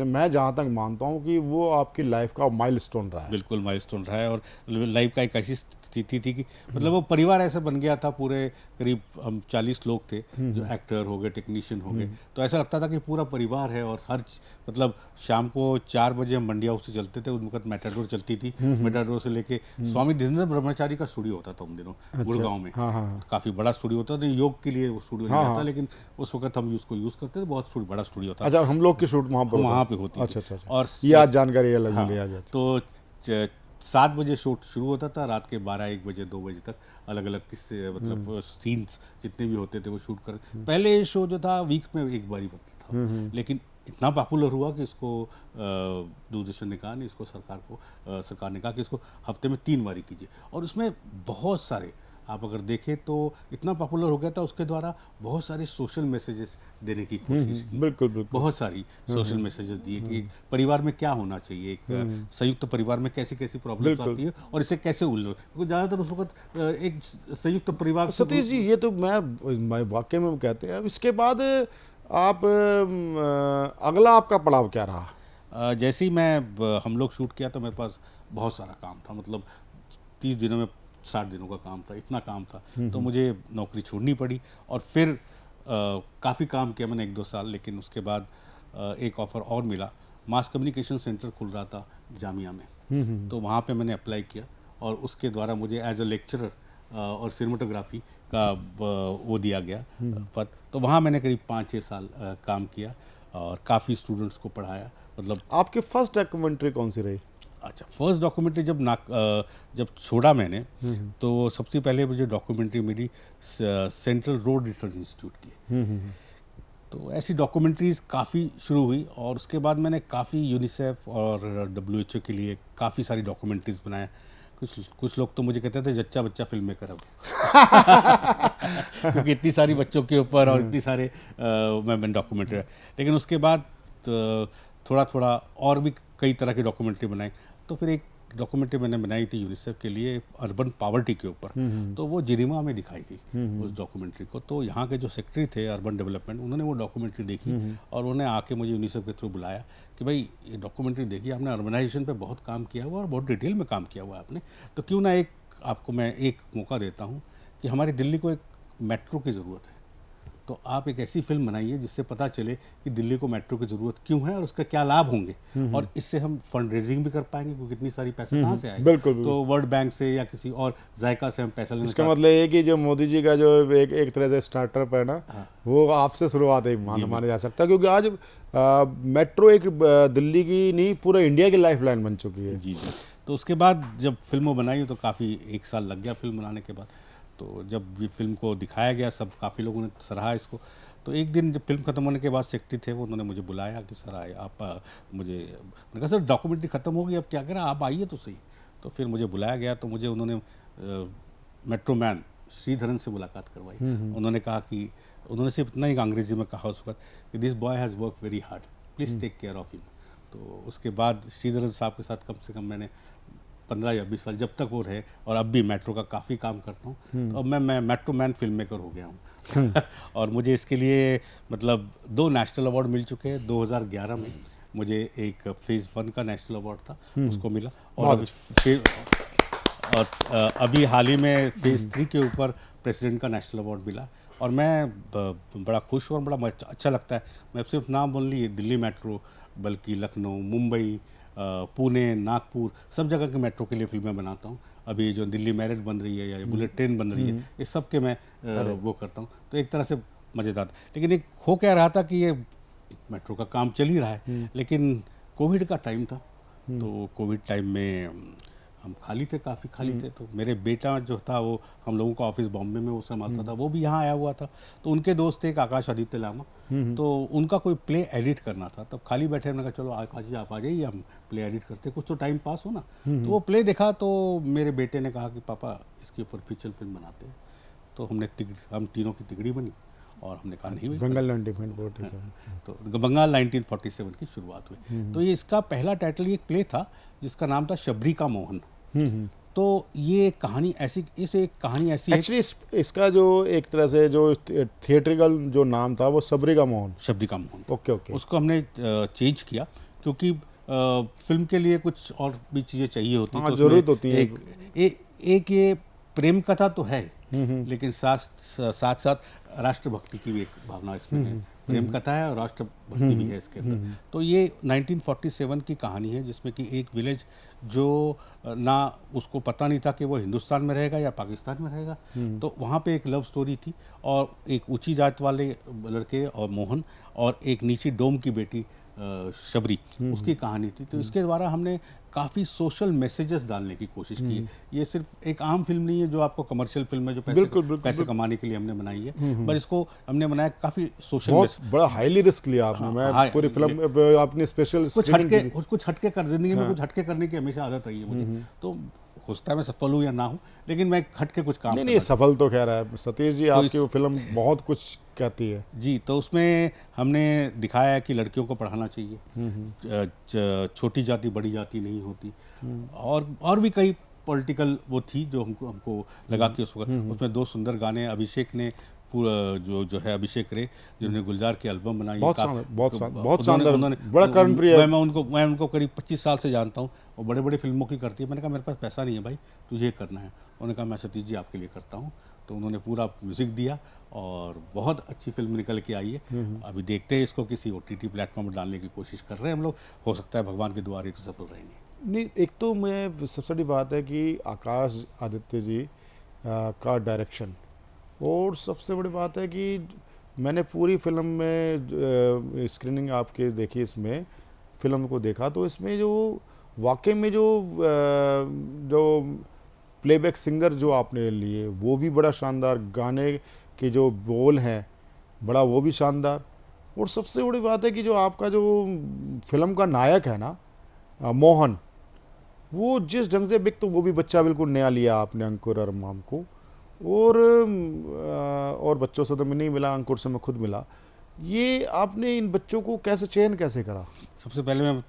मैं जहाँ तक मानता हूँ कि वो आपकी लाइफ का माइलस्टोन रहा है। बिल्कुल माइलस्टोन रहा है। और लाइफ का एक ऐसी स्थिति थी कि मतलब वो परिवार ऐसे बन गया था। पूरे करीब हम 40 लोग थे, जो एक्टर हो गए, टेक्नीशियन हो गए। तो ऐसा लगता था कि पूरा परिवार है। और हर मतलब शाम को 4 बजे हम मंडी हाउस से चलते थे। उस वक्त मेटाडोर चलती थी। मेटाडोर से लेके स्वामी धीरेन्द्र ब्रह्मचारी का स्टूडियो होता था उन दिनों गुड़गांव में। काफ़ी बड़ा स्टूडियो होता था, योग के लिए वो स्टूडियो नहीं था, लेकिन उस वक्त हम उसको यूज़ करते थे। बहुत बड़ा स्टूडियो था। अच्छा, हम लोग की शूट वहाँ पे होती। अच्छा। और ये आज जानकारी अलग मिली आज। तो 7 बजे शूट शुरू होता था, रात के 12-1 बजे 2 बजे तक अलग अलग किस्से, मतलब सीन्स जितने भी होते थे वो शूट कर। पहले ये शो जो था वीक में एक बार ही बनता था, लेकिन इतना पॉपुलर हुआ कि इसको दूरदर्शन ने कहा, नहीं इसको सरकार ने कहा कि इसको हफ्ते में 3 बारी कीजिए। और उसमें बहुत सारे, आप अगर देखें तो इतना पॉपुलर हो गया था, उसके द्वारा बहुत सारे सोशल मैसेजेस देने की कोशिश की। बिल्कुल बहुत सारी सोशल मैसेजेस दिए कि परिवार में क्या होना चाहिए, एक संयुक्त परिवार में कैसी कैसी प्रॉब्लम्स आती है और इसे कैसे उलझो। क्योंकि ज़्यादातर उस वक्त एक संयुक्त परिवार। सतीश जी, ये तो मैं वाकई में कहते हैं। इसके बाद आप अगला आपका पड़ाव क्या रहा? जैसे ही हम लोग शूट किया तो मेरे पास बहुत सारा काम था, मतलब 30 दिनों में 60 दिनों का काम था, इतना काम था। तो मुझे नौकरी छोड़नी पड़ी और फिर काफ़ी काम किया मैंने 1-2 साल। लेकिन उसके बाद एक ऑफ़र और मिला मास कम्युनिकेशन सेंटर खुल रहा था जामिया में, तो वहाँ पे मैंने अप्लाई किया और उसके द्वारा मुझे एज अ लेक्चरर और सिनेमेटोग्राफी का वो दिया गया पद। तो वहाँ मैंने करीब 5-6 साल काम किया और काफ़ी स्टूडेंट्स को पढ़ाया। मतलब आपकी फर्स्ट डॉक्यूमेंट्री कौन सी रही? अच्छा, फर्स्ट डॉक्यूमेंट्री जब छोड़ा मैंने तो सबसे पहले मुझे डॉक्यूमेंट्री मिली सेंट्रल रोड रिसर्च इंस्टीट्यूट की। तो ऐसी डॉक्यूमेंट्रीज काफ़ी शुरू हुई और उसके बाद मैंने काफ़ी यूनिसेफ और WHO के लिए काफ़ी सारी डॉक्यूमेंट्रीज बनाया। कुछ लोग तो मुझे कहते थे जच्चा बच्चा फिल्म मेकर अब क्योंकि इतनी सारी बच्चों के ऊपर और इतनी सारे मैं डॉक्यूमेंट्री, लेकिन उसके बाद थोड़ा थोड़ा और भी कई तरह की डॉक्यूमेंट्री बनाई। तो फिर एक डॉक्यूमेंट्री मैंने बनाई थी यूनिसेफ के लिए अर्बन पावर्टी के ऊपर, तो वो जिनेवा में दिखाई गई उस डॉक्यूमेंट्री को। तो यहाँ के जो सेक्रेटरी थे अर्बन डेवलपमेंट, उन्होंने वो डॉक्यूमेंट्री देखी और उन्होंने आके मुझे यूनिसेफ के थ्रू बुलाया कि भाई ये डॉक्यूमेंट्री देखिए, आपने अर्बनाइजेशन पे बहुत काम किया हुआ और बहुत डिटेल में काम किया हुआ है आपने, तो क्यों ना आपको मैं एक मौका देता हूँ कि हमारी दिल्ली को एक मेट्रो की ज़रूरत है, तो आप एक ऐसी फिल्म बनाइए जिससे पता चले कि दिल्ली को मेट्रो की ज़रूरत क्यों है और उसका क्या लाभ होंगे, और इससे हम फंड रेजिंग भी कर पाएंगे क्योंकि इतनी सारी पैसा कहाँ से आएगा। बिल्कुल। तो वर्ल्ड बैंक से या किसी और जायका से हम पैसा लेना। इसका मतलब ये कि जो मोदी जी का जो एक तरह से स्टार्टअप है ना, वो आपसे शुरुआत है माना जा सकता है, क्योंकि आज मेट्रो एक दिल्ली की नहीं पूरा इंडिया की लाइफलाइन बन चुकी है। जी। तो उसके बाद जब फिल्म बनाई तो काफ़ी 1 साल लग गया फिल्म बनाने के बाद। तो जब ये फिल्म को दिखाया गया, सब काफ़ी लोगों ने सराहा इसको। तो एक दिन जब फिल्म खत्म होने के बाद सेक्रेटरी थे वो, उन्होंने मुझे बुलाया कि सर आए आप, मैंने कहा सर डॉक्यूमेंट्री ख़त्म हो गई, अब क्या करें, आप आइए तो सही। तो फिर मुझे बुलाया गया, तो मुझे उन्होंने मेट्रो मैन श्रीधरन से मुलाकात करवाई। उन्होंने कहा कि उन्होंने सिर्फ इतना ही अंग्रेजी में कहा उस वक्त कि this boy has work very hard, please take care of him. तो उसके बाद श्रीधरन साहब के साथ कम से कम मैंने 15 या 20 साल जब तक वो रहे, और अब भी मेट्रो का काफ़ी काम करता हूँ। तो अब मैं मेट्रो मैन फिल्म मेकर हो गया हूँ और मुझे इसके लिए मतलब 2 नेशनल अवार्ड मिल चुके हैं। 2011 में मुझे एक फेज़ 1 का नेशनल अवार्ड था, उसको मिला, और अभी हाल ही में फेज़ 3 के ऊपर प्रेसिडेंट का नेशनल अवार्ड मिला। और मैं बड़ा खुश हूँ और बड़ा अच्छा लगता है। मैं सिर्फ नाम बोल ली दिल्ली मेट्रो, बल्कि लखनऊ, मुंबई, पुणे, नागपुर, सब जगह के मेट्रो के लिए फिल्में बनाता हूँ। अभी जो दिल्ली मेरिट बन रही है या बुलेट ट्रेन बन रही है, ये सब के मैं वो करता हूँ। तो एक तरह से मज़ेदार। लेकिन एक हो क्या रहा था कि ये मेट्रो का काम चल ही रहा है, लेकिन कोविड का टाइम था। तो कोविड टाइम में हम खाली थे, काफ़ी खाली थे। तो मेरे बेटा जो था वो हम लोगों का ऑफिस बॉम्बे में वो संभालता था, वो भी यहाँ आया हुआ था। तो उनके दोस्त थे एक आकाश आदित्य लामा, तो उनका कोई प्ले एडिट करना था। तब खाली बैठे, मैंने कहा चलो आकाश जी आप आ जाइए, हम प्ले एडिट करते, कुछ तो टाइम पास हो ना। तो वो प्ले देखा तो मेरे बेटे ने कहा कि पापा इसके ऊपर फीचर फिल्म बनाते हैं। तो हम तीनों की तिगड़ी बनी और हमने कहा नहीं, बंगाल 1947। तो बंगाल 1947 की शुरुआत हुई। तो ये इसका पहला टाइटल एक प्ले था जिसका नाम था शबरी का मोहन। तो ये कहानी ऐसी, एक्चुअली इसका जो एक तरह से जो थिएट्रिकल जो नाम था वो शबरी का मोहन। ओके। उसको हमने चेंज किया क्योंकि फिल्म के लिए कुछ और भी चीज़ें चाहिए होती हैं। जरूरत होती है। एक ये प्रेम कथा तो है, लेकिन साथ राष्ट्रभक्ति की भी एक भावना इसमें है। प्रेम कथा है और राष्ट्रभक्ति भी है इसके अंदर। तो ये 1947 की कहानी है जिसमें कि एक विलेज जो ना उसको पता नहीं था कि वो हिंदुस्तान में रहेगा या पाकिस्तान में रहेगा। तो वहाँ पे एक लव स्टोरी थी और एक ऊंची जात वाले लड़के और मोहन और एक नीची डोम की बेटी शबरी, उसकी कहानी थी। तो इसके द्वारा हमने काफ़ी सोशल मैसेजेस डालने की कोशिश की है। ये सिर्फ एक आम फिल्म नहीं है जो आपको कमर्शियल फिल्म है जो पैसे कमाने के लिए हमने बनाई है, पर इसको हमने बनाया काफ़ी सोशल। बहुत बड़ा हाईली रिस्क लिया आपने। मैं पूरी फिल्म आपने स्पेशल कुछ हटके कर, जिंदगी में कुछ हटके करने की हमेशा आदत रही है मुझे। तो हो सकता है मैं सफल हूँ या ना हूँ, लेकिन मैं हटके कुछ काम नहीं सफल तो कह रहा है सतीश जी। आपकी वो फिल्म बहुत कुछ कहती है जी। तो उसमें हमने दिखाया है कि लड़कियों को पढ़ाना चाहिए, छोटी जाति बड़ी जाति नहीं होती, और भी कई पॉलिटिकल वो थी जो हमको लगा कि उस वक्त उसमें 2 सुंदर गाने अभिषेक ने जो है अभिषेक रे, जिन्होंने गुलजार की एल्बम बनाई, बहुत शानदार, बड़ा कर्णप्रिय। मैं उनको करीब 25 साल से जानता हूँ और बड़े बड़े फिल्मों की करती है। मैंने कहा मेरे पास पैसा नहीं है भाई, तो ये करना है। उन्होंने कहा मैं सतीश जी आपके लिए करता हूँ। तो उन्होंने पूरा म्यूज़िक दिया और बहुत अच्छी फिल्म निकल के आई है। अभी देखते हैं इसको किसी OTT प्लेटफॉर्म पर डालने की कोशिश कर रहे हैं हम लोग। हो सकता है भगवान के द्वार ही तो सफल रहेंगे। नहीं, एक तो मैं सबसे बड़ी बात है कि आकाश आदित्य जी का डायरेक्शन, और सबसे बड़ी बात है कि मैंने पूरी फिल्म में स्क्रीनिंग आपके देखी, इसमें फिल्म को देखा तो इसमें जो वाकई में जो प्लेबैक सिंगर जो आपने लिए वो भी बड़ा शानदार, गाने के जो बोल हैं बड़ा वो भी शानदार, और सबसे बड़ी बात है कि जो आपका जो फिल्म का नायक है ना मोहन, वो जिस ढंग से बिक, तो वो भी बच्चा बिल्कुल नया लिया आपने, अंकुर और माम को, और बच्चों से तो मैं नहीं मिला, अंकुर से मैं खुद मिला। ये आपने इन बच्चों को चयन कैसे करा? सबसे पहले मैं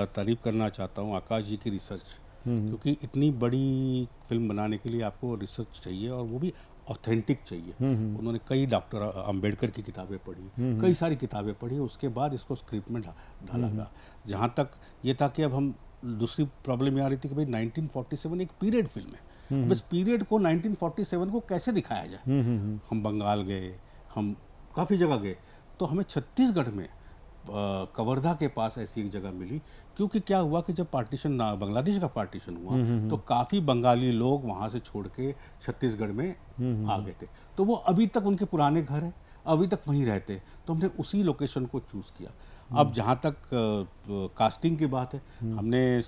तारीफ करना चाहता हूँ आकाश जी की रिसर्च, क्योंकि इतनी बड़ी फिल्म बनाने के लिए आपको रिसर्च चाहिए और वो भी ऑथेंटिक चाहिए। उन्होंने कई डॉक्टर अंबेडकर की किताबें पढ़ी, कई सारी किताबें पढ़ी, उसके बाद इसको स्क्रिप्ट में ढाला गया। जहाँ तक ये था कि अब हम दूसरी प्रॉब्लम ये आ रही थी कि भाई 1947 एक पीरियड फिल्म है, बस पीरियड को 1947 को कैसे दिखाया जाए। हम बंगाल गए, हम काफ़ी जगह गए, तो हमें छत्तीसगढ़ में कवर्धा के पास ऐसी एक जगह मिली, क्योंकि क्या हुआ कि जब पार्टीशन बांग्लादेश का पार्टीशन हुआ तो काफ़ी बंगाली लोग वहाँ से छोड़ के छत्तीसगढ़ में आ गए थे, तो वो अभी तक उनके पुराने घर हैं, अभी तक वहीं रहते, तो हमने उसी लोकेशन को चूज़ किया। अब जहाँ तक कास्टिंग की बात है, हमने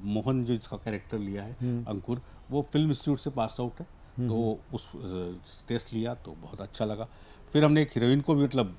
मोहन जो इसका कैरेक्टर लिया है अंकुर, वो फिल्म इंस्टीट्यूट से पास आउट है, तो उस टेस्ट लिया तो बहुत अच्छा लगा। फिर हमने एक हीरोइन को भी मतलब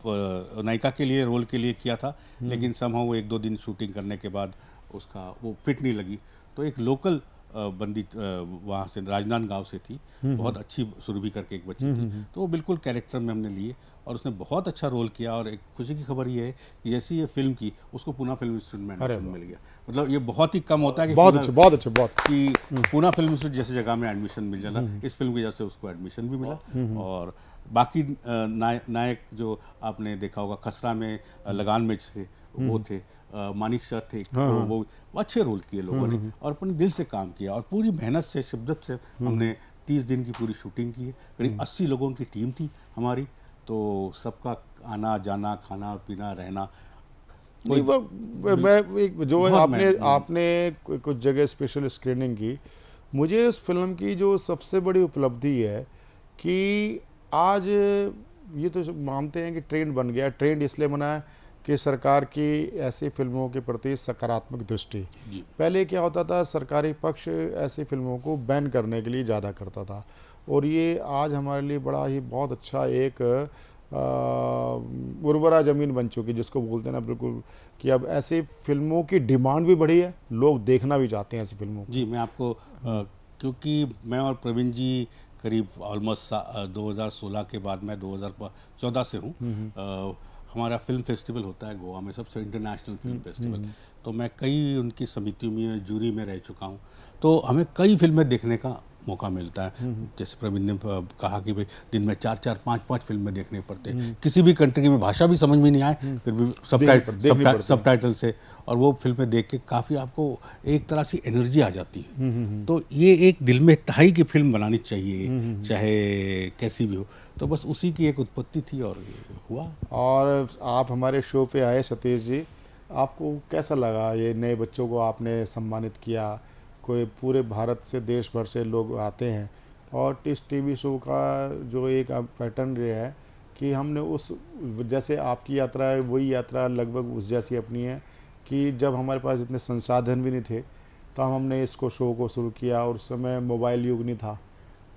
नायिका के लिए रोल के लिए किया था, लेकिन समहाउ वो 1-2 दिन शूटिंग करने के बाद उसका वो फिट नहीं लगी, तो एक लोकल बंदी वहाँ से राजनांदगांव से थी, बहुत अच्छी सुरभि करके एक बच्ची थी, तो वो बिल्कुल कैरेक्टर में हमने लिए और उसने बहुत अच्छा रोल किया। और एक खुशी की खबर ये है कि जैसी ये फिल्म की उसको पूना फिल्म इंस्टीट्यूट में एडमिशन मिल गया। मतलब ये बहुत ही कम होता है कि बहुत अच्छा कि पूना फिल्म इंस्टीट्यूट जैसी जगह में एडमिशन मिल जाना। इस फिल्म की वजह से उसको एडमिशन भी मिला। और बाकी नायक जो आपने देखा होगा खसरा में, लगान में थे, वो थे, मानिक शाह थे, तो वो अच्छे रोल किए लोगों ने और अपने दिल से काम किया और पूरी मेहनत से, शिद्दत से हमने 30 दिन की पूरी शूटिंग की है। करीब 80 लोगों की टीम थी हमारी, तो सबका आना जाना, खाना पीना, रहना। मैं जो आपने कुछ जगह स्पेशल स्क्रीनिंग की, मुझे उस फिल्म की जो सबसे बड़ी उपलब्धि है कि आज ये तो मानते हैं कि ट्रेंड बन गया। ट्रेंड इसलिए बना है कि सरकार की ऐसी फिल्मों के प्रति सकारात्मक दृष्टि। पहले क्या होता था, सरकारी पक्ष ऐसी फिल्मों को बैन करने के लिए ज़्यादा करता था, और ये आज हमारे लिए बड़ा ही बहुत अच्छा एक उर्वरा ज़मीन बन चुकी, जिसको बोलते हैं ना बिल्कुल, कि अब ऐसी फिल्मों की डिमांड भी बढ़ी है, लोग देखना भी चाहते हैं ऐसी फिल्मों को। जी, मैं आपको क्योंकि मैं और प्रवीण जी करीब ऑलमोस्ट 2016 के बाद मैं 2014 से हूँ। हमारा फिल्म फेस्टिवल होता है गोवा में, सबसे इंटरनेशनल फिल्म फेस्टिवल, तो मैं कई उनकी समितियों में, जूरी में रह चुका हूँ, तो हमें कई फिल्में देखने का मौका मिलता है। जैसे प्रवीण ने कहा कि भाई दिन में 4-4, 5-5 फिल्में देखने पड़ते हैं, किसी भी कंट्री में भाषा भी समझ में नहीं आए फिर भी सबटाइटल से, और वो फिल्में देख के काफ़ी आपको एक तरह से एनर्जी आ जाती है। तो ये एक दिल में तहाई की फिल्म बनानी चाहिए, चाहे कैसी भी हो, तो बस उसी की एक उत्पत्ति थी और हुआ। और आप हमारे शो पे आए सतीश जी, आपको कैसा लगा? ये नए बच्चों को आपने सम्मानित किया, कोई पूरे भारत से, देश भर से लोग आते हैं, और इस टीवी शो का जो एक पैटर्न रहा है कि हमने उस जैसे आपकी यात्रा है, वही यात्रा लगभग उस जैसी अपनी है कि जब हमारे पास इतने संसाधन भी नहीं थे तो हमने इसको शो को शुरू किया, और उस समय मोबाइल युग नहीं था,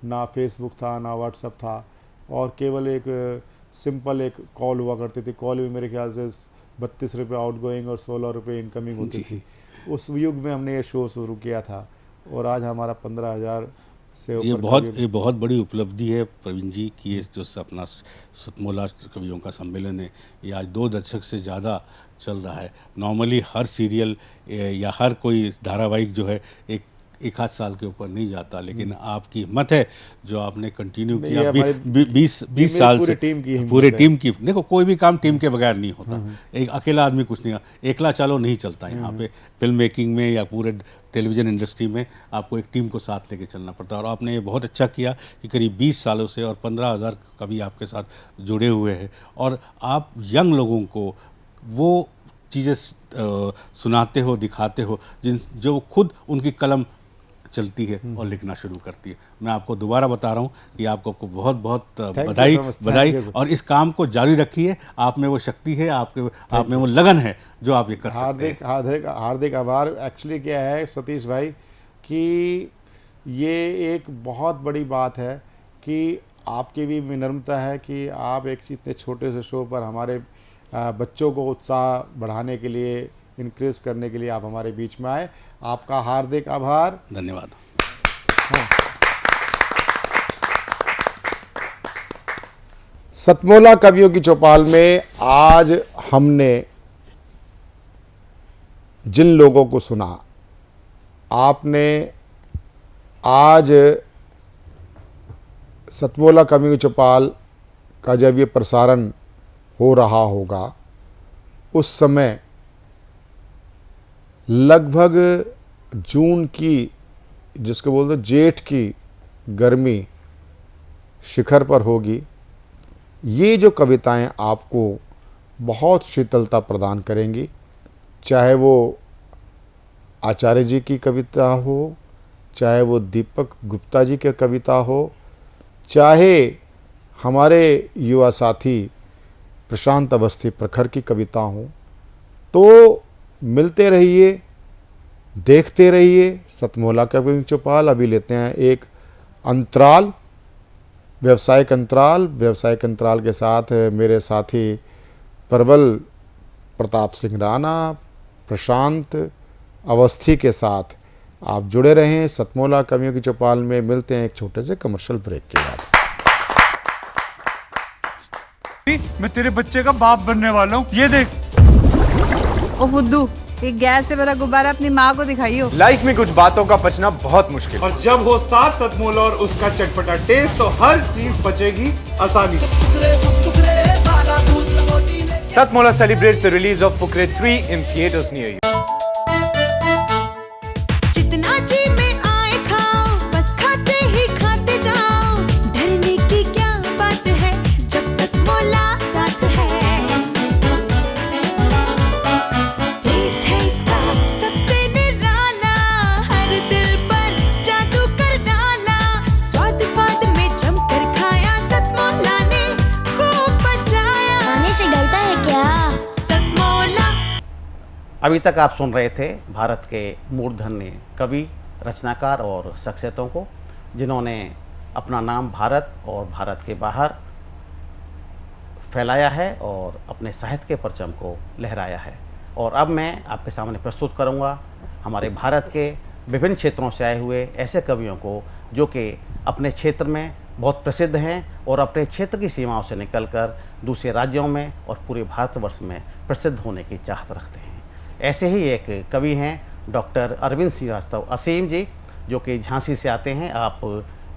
ना फेसबुक था, ना व्हाट्सअप था, और केवल एक सिंपल एक कॉल हुआ करती थी। कॉल भी मेरे ख्याल से 32 रुपये आउटगोइंग और 16 रुपये इनकमिंग होती थी। उस युग में हमने ये शो शुरू किया था, और आज हमारा 15,000 से ये बहुत बड़ी उपलब्धि है प्रवीण जी की। ये जो अपना सतमोला कवियों का सम्मेलन है, ये आज 2 दशक से ज़्यादा चल रहा है। नॉर्मली हर सीरियल या हर कोई धारावाहिक जो है एक आध साल के ऊपर नहीं जाता, लेकिन आपकी हिम्मत है जो आपने कंटिन्यू नहीं, किया ये 20 साल पूरी से। टीम की हिम्मत पूरे है। टीम की, देखो कोई भी काम टीम के बगैर नहीं होता। एक अकेला आदमी कुछ नहीं, एकला चलो नहीं चलता यहाँ पे। फिल्म मेकिंग में या पूरे टेलीविज़न इंडस्ट्री में आपको एक टीम को साथ लेके चलना पड़ता है, और आपने ये बहुत अच्छा किया कि करीब 20 सालों से और 15,000 कवि आपके साथ जुड़े हुए हैं, और आप यंग लोगों को वो चीज़ें सुनाते हो, दिखाते हो जो खुद उनकी कलम चलती है और लिखना शुरू करती है। मैं आपको दोबारा बता रहा हूँ कि आपको बहुत बहुत बधाई, और इस काम को जारी रखिए। आप में वो शक्ति है, आप में वो लगन है जो आप ये कर सकते हैं। हार्दिक आभार। एक्चुअली क्या है सतीश भाई कि ये एक बहुत बड़ी बात है कि आपकी भी विनम्रता है कि आप एक इतने छोटे से शो पर हमारे बच्चों को उत्साह बढ़ाने के लिए, इनक्रीज करने के लिए आप हमारे बीच में आए। आपका हार्दिक आभार, धन्यवाद। हाँ। सतमोला कवियों की चौपाल में आज हमने जिन लोगों को सुना, आपने आज सतमोला कवियों की चौपाल का जब ये प्रसारण हो रहा होगा उस समय लगभग जून की, जिसको बोलते जेठ की गर्मी शिखर पर होगी। ये जो कविताएं आपको बहुत शीतलता प्रदान करेंगी, चाहे वो आचार्य जी की कविता हो, चाहे वो दीपक गुप्ता जी की कविता हो, चाहे हमारे युवा साथी प्रशांत अवस्थी प्रखर की कविता हो। तो मिलते रहिए, देखते रहिए सतमोला कवियों की चौपाल। अभी लेते हैं एक अंतराल, व्यावसायिक अंतराल। व्यावसायिक अंतराल के साथ मेरे साथी प्रबल प्रताप सिंह राणा, प्रशांत अवस्थी के साथ आप जुड़े रहें सतमोला कवियों की चौपाल में। मिलते हैं एक छोटे से कमर्शियल ब्रेक के बाद। मैं तेरे बच्चे का बाप बनने वाला हूँ, ये देख। ओ बुद्धू, एक गैस से भरा गुब्बारा अपनी माँ को दिखाइयो। लाइफ में कुछ बातों का पचना बहुत मुश्किल है, और जब हो साथ सतमोला और उसका चटपटा टेस्ट तो हर चीज पचेगी आसानी से। Satmola celebrates the release of Fukre 3 in theaters near you. जितना जी में आए खाओ, बस खाते ही खाते जाओ। डरने की क्या बात है जब सतमोला साथ है। टेस्ट है इसका सबसे निराला, हर दिल पर जादू कर डाला। स्वाद स्वाद में जमकर खाया, सतमोला ने खूब बचाया। खाने से डलता है क्या? सतमोला। अभी तक आप सुन रहे थे भारत के मूर्धन्य कवि, रचनाकार और शख्सियतों को, जिन्होंने अपना नाम भारत और भारत के बाहर फैलाया है और अपने साहित्य के परचम को लहराया है। और अब मैं आपके सामने प्रस्तुत करूंगा हमारे भारत के विभिन्न क्षेत्रों से आए हुए ऐसे कवियों को जो कि अपने क्षेत्र में बहुत प्रसिद्ध हैं और अपने क्षेत्र की सीमाओं से निकलकर दूसरे राज्यों में और पूरे भारतवर्ष में प्रसिद्ध होने की चाहत रखते हैं। ऐसे ही एक कवि हैं डॉक्टर अरविंद श्रीवास्तव असीम जी, जो कि झांसी से आते हैं। आप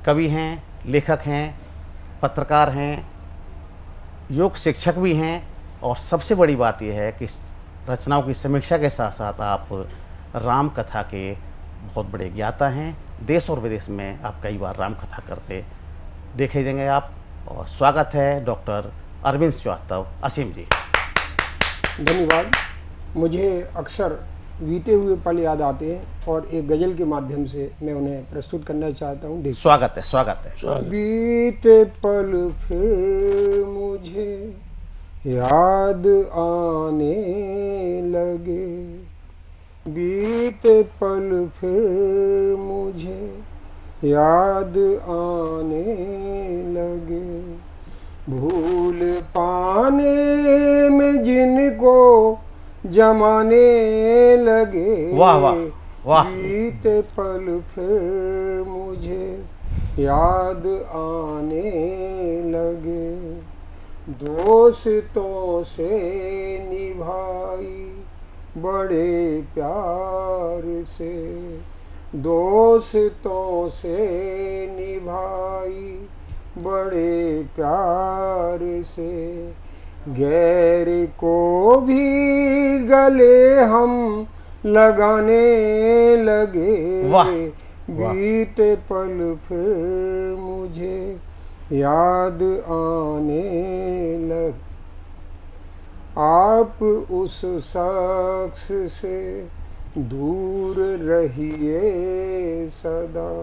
कवि हैं, लेखक हैं, पत्रकार हैं, योग शिक्षक भी हैं, और सबसे बड़ी बात यह है कि रचनाओं की समीक्षा के साथ साथ आप राम कथा के बहुत बड़े ज्ञाता हैं। देश और विदेश में आप कई बार राम कथा करते देखे देंगे आप। और स्वागत है डॉक्टर अरविंद श्रीवास्तव असीम जी। धन्यवाद। मुझे अक्सर बीते हुए पल याद आते हैं और एक गज़ल के माध्यम से मैं उन्हें प्रस्तुत करना चाहता हूँ। स्वागत है, स्वागत है। बीते पल फिर मुझे याद आने लगे, बीते पल फिर मुझे याद आने लगे। भूल पाने में जिनको जमाने लगे। वाह वाह वाह। बीते पल फिर मुझे याद आने लगे। दोस्तों से निभाई बड़े प्यार से, दोस्तों से निभाई बड़े प्यार से, गैर को भी गले हम लगाने लगे। वाह, बीते पल फिर मुझे याद आने लगे। आप उस शख्स से दूर रहिए सदा,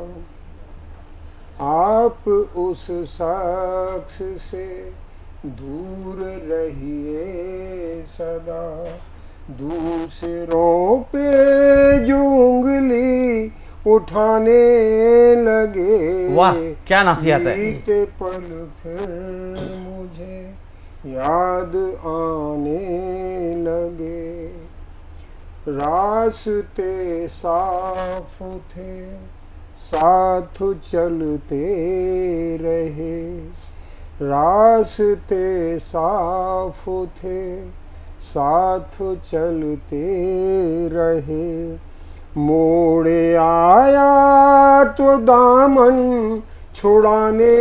आप उस शख्स से दूर रहिए सदा। दूसरों पे जो उंगली उठाने लगे, वाह, क्या नसीहत है। बीते पल फिर मुझे याद आने लगे। रास्ते साफ थे, साथ चलते रहे। रास्ते साफ थे, साथ चलते रहे। मोड़े आया तो दामन छुड़ाने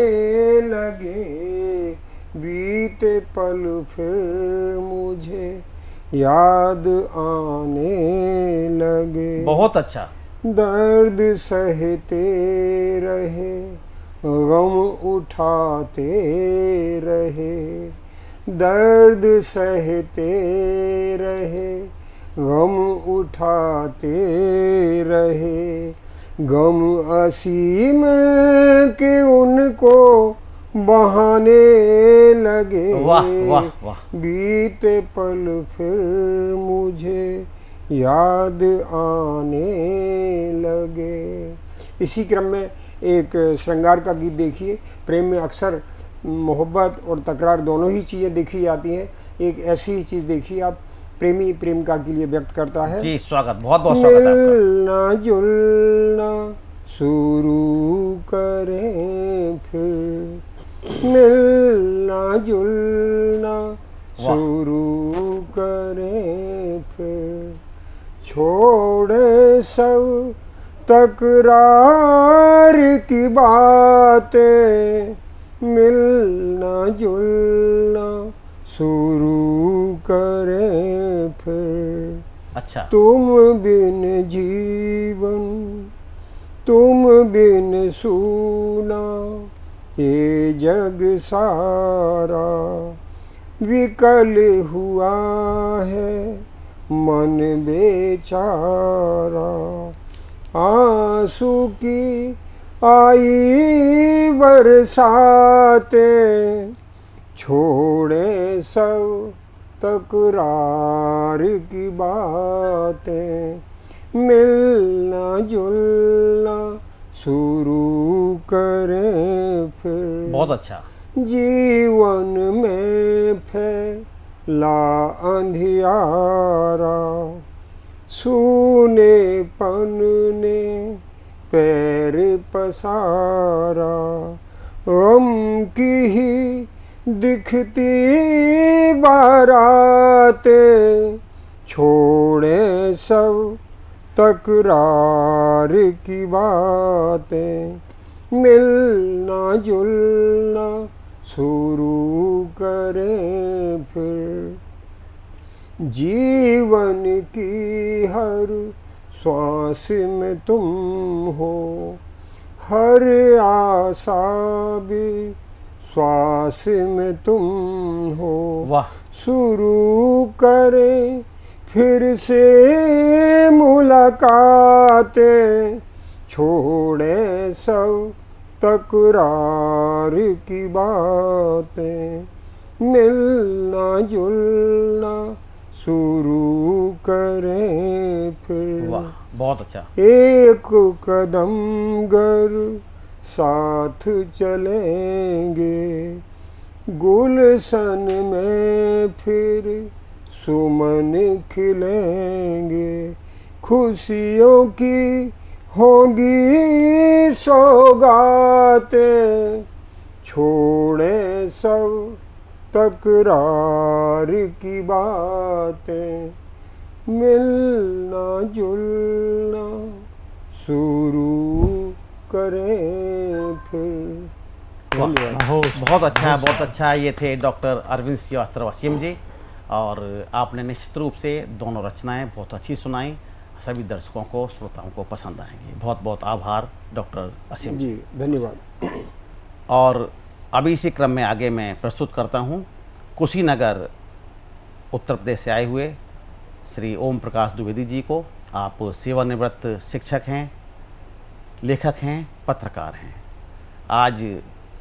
लगे। बीते पल फिर मुझे याद आने लगे। बहुत अच्छा। दर्द सहते रहे, गम उठाते रहे। दर्द सहते रहे, गम उठाते रहे। गम असीम के उनको बहाने लगे। वाह वाह वाह। बीते पल फिर मुझे याद आने लगे। इसी क्रम में एक श्रृंगार का गीत देखिए। प्रेम में अक्सर मोहब्बत और तकरार दोनों ही चीज़ें देखी जाती हैं। एक ऐसी ही चीज़ देखिए आप, प्रेमी प्रेमिका के लिए व्यक्त करता है। जी स्वागत, बहुत बहुत स्वागत है आपका। मिलना जुलना शुरू करें फिर, मिलना जुलना शुरू करें फिर। छोड़े सब तकरार की बातें, मिलना जुलना शुरू करें फिर। अच्छा। तुम बिन जीवन, तुम बिन सूना ये जग सारा। विकल हुआ है मन बेचारा। आंसू की आई बरसाते, छोड़े सब तकरार की बातें। मिलना जुलना शुरू करें फिर। बहुत अच्छा। जीवन में फैला अंधियारा, सूनेपन ने पैर पसारा। गम की ही दिखती बारातें, छोड़े सब तकरार की बातें। मिलना जुलना शुरू करें फिर। जीवन की हर श्वास में तुम हो, हर आशा भी श्वास में तुम हो। वाह। शुरू करें फिर से मुलाकातें, छोड़े सब तकरार की बातें। मिलना जुलना शुरू करें फिर। वाह, बहुत अच्छा। एक कदम गर साथ चलेंगे, गुलशन में फिर सुमन खिलेंगे। खुशियों की होंगी सौगातें, छोड़े सब तकरार की बातें। मिलना जुलना शुरू करें फिर। बहुत अच्छा, बहुत अच्छा। ये थे डॉक्टर अरविंद श्रीवास्तव असीम जी, और आपने निश्चित रूप से दोनों रचनाएं बहुत अच्छी सुनाई। सभी दर्शकों को, श्रोताओं को पसंद आएंगी। बहुत बहुत आभार डॉक्टर असीम जी, धन्यवाद। और अभी इसी क्रम में आगे मैं प्रस्तुत करता हूँ कुशीनगर उत्तर प्रदेश से आए हुए श्री ओम प्रकाश द्विवेदी जी को। आप सेवानिवृत्त शिक्षक हैं, लेखक हैं, पत्रकार हैं। आज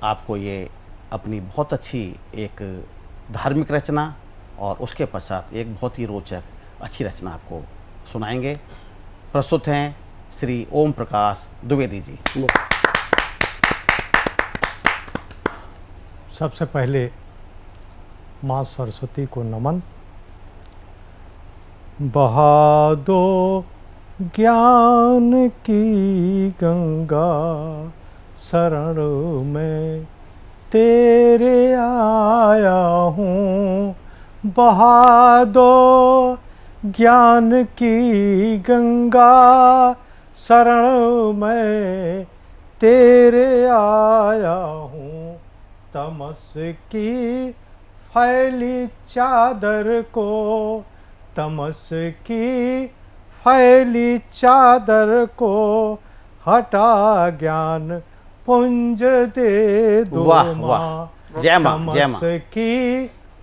आपको ये अपनी बहुत अच्छी एक धार्मिक रचना और उसके पश्चात एक बहुत ही रोचक अच्छी रचना आपको सुनाएंगे। प्रस्तुत हैं श्री ओम प्रकाश द्विवेदी जी। सबसे पहले माँ सरस्वती को नमन। बहा दो ज्ञान की गंगा, शरण में तेरे आया हूँ। बहा दो ज्ञान की गंगा, शरण में तेरे आया हूँ। तमस की फैली चादर को, तमस की फैली चादर को हटा ज्ञान पुंज दे दो। वाह वाह, जय मां, जय मां। तमस की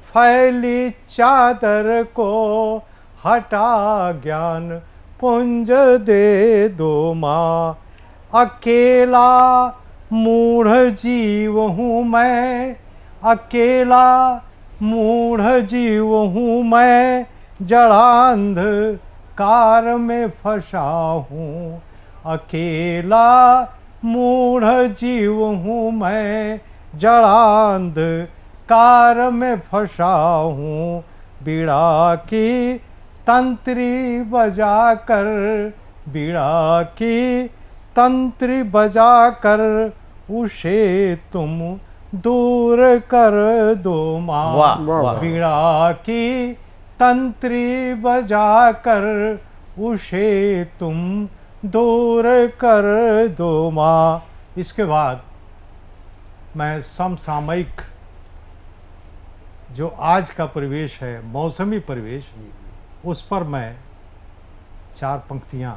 फैली चादर को हटा ज्ञान पुंज दे दो माँ। अकेला मूढ़ जीव हूँ मैं, अकेला मूढ़ जीव हूँ मैं, जड़ांधकार में फंसा हूँ। अकेला मूढ़ जीव हूँ मैं, जड़ांधकार में फंसा हूँ। बीड़ा की तंत्री बजा कर, बीड़ा की तंत्री बजा कर, उसे तुम दूर कर दो माँ। वाह, वाह। बीड़ा की तंत्री बजा कर, उसे तुम दूर कर दो माँ। इसके बाद मैं समसामयिक जो आज का परिवेश है, मौसमी परिवेश, उस पर मैं 4 पंक्तियां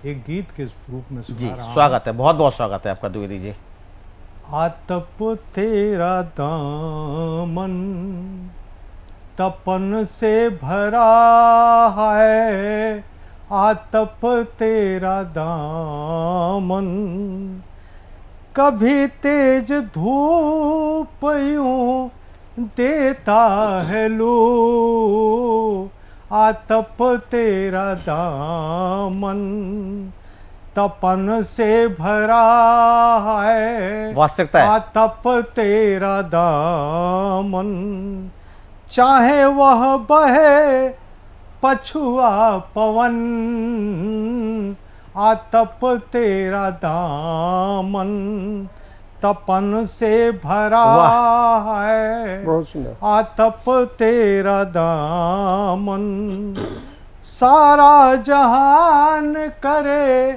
एक गीत के रूप में सुना जी। रहा हूं। स्वागत है, बहुत बहुत स्वागत है आपका द्विवेदी जी। आतप तेरा दामन तपन से भरा है, आतप तेरा दामन कभी तेज धूप यूं देता है लू। आतप तेरा दामन तपन से भरा है, वास्तविकता है। आतप तेरा दामन चाहे वह बहे पछुआ पवन। आतप तेरा दामन तपन से भरा है, बहुत सुंदर। आतप तेरा दामन सारा जहान करे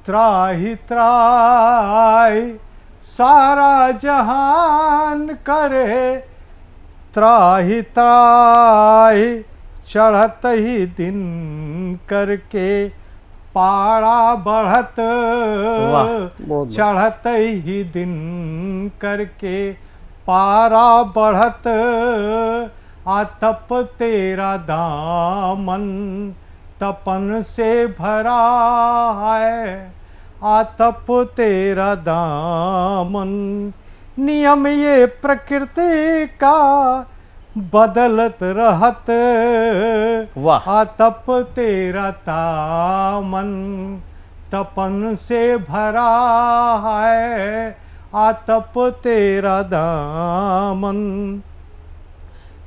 त्राहि त्राहि। सारा जहान करे त्राहि त्राहि, चढ़त ही दिन करके पाड़ा बढ़त। चढ़त ही दिन करके पारा बढ़त। आतप तेरा दामन तपन से भरा है, आतप तेरा दामन। नियम ये प्रकृति का बदलत रहत। वाह। आतप तेरा दामन तपन से भरा है, आतप तेरा दामन।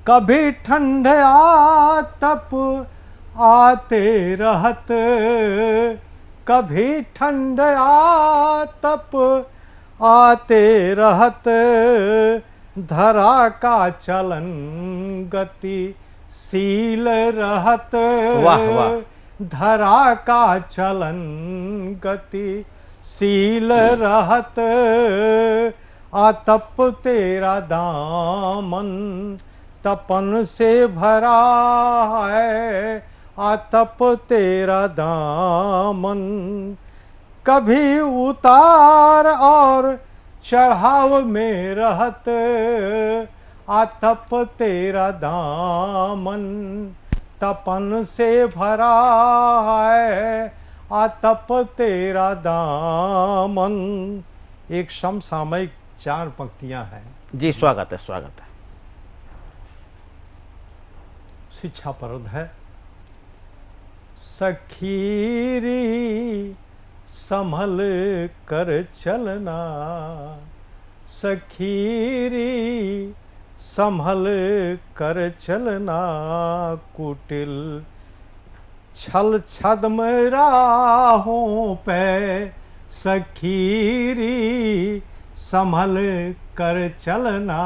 कभी ठंड आतप आते रहत, कभी ठंड आतप आते रहत। धरा का चलन गति शील रहत। वाह वाह। धरा का चलन गतिशील रहत, आतप तेरा दामन तपन से भरा है, आतप तेरा दामन। कभी उतार और चढ़ाव में रहत, आतप तेरा दामन तपन से भरा है, आतप तेरा दामन। एक समसामयिक 4 पंक्तियां हैं। जी स्वागत है, स्वागत है। शिक्षाप्रद है। सखीरी संभल कर चलना, सखीरी संभल कर चलना, कुटिल छल छद्म राहों पे, सखीरी संभल कर चलना,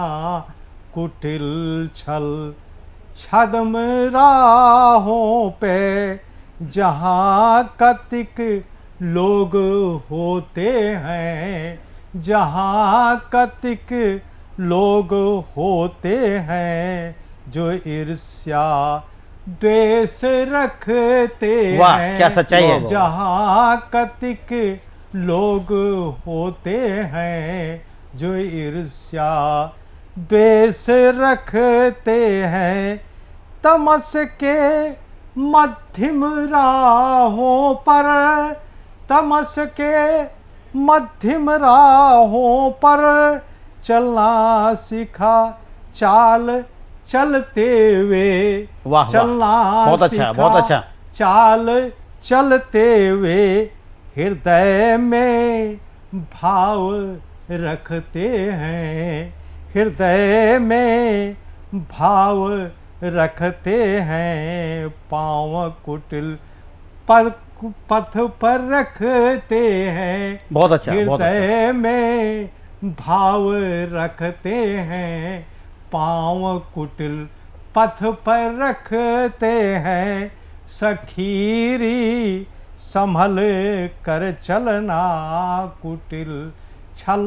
कुटिल छल छद्म राहों पे। जहाँ कतिक लोग होते हैं, जहाँ कतिक लोग होते हैं, जो ईर्ष्या द्वेष रखते हैं। वाह, क्या सच्चाई है। जहाँ कतिक लोग होते हैं, जो ईर्ष्या द्वेष रखते हैं, तमस के मध्यम राहों पर, तमस के मध्यम राहों पर चलना सीखा, चाल चलते हुए चलना बहुत अच्छा, बहुत अच्छा। चाल चलते हुए हृदय में भाव रखते हैं, हृदय में भाव रखते हैं, पाँव कुटिल पथ पर रखते हैं। बहुत अच्छा, बहुत अच्छा। हृदय में भाव रखते हैं, पाँव कुटिल पथ पर रखते हैं, सखीरी संभल कर चलना, कुटिल छल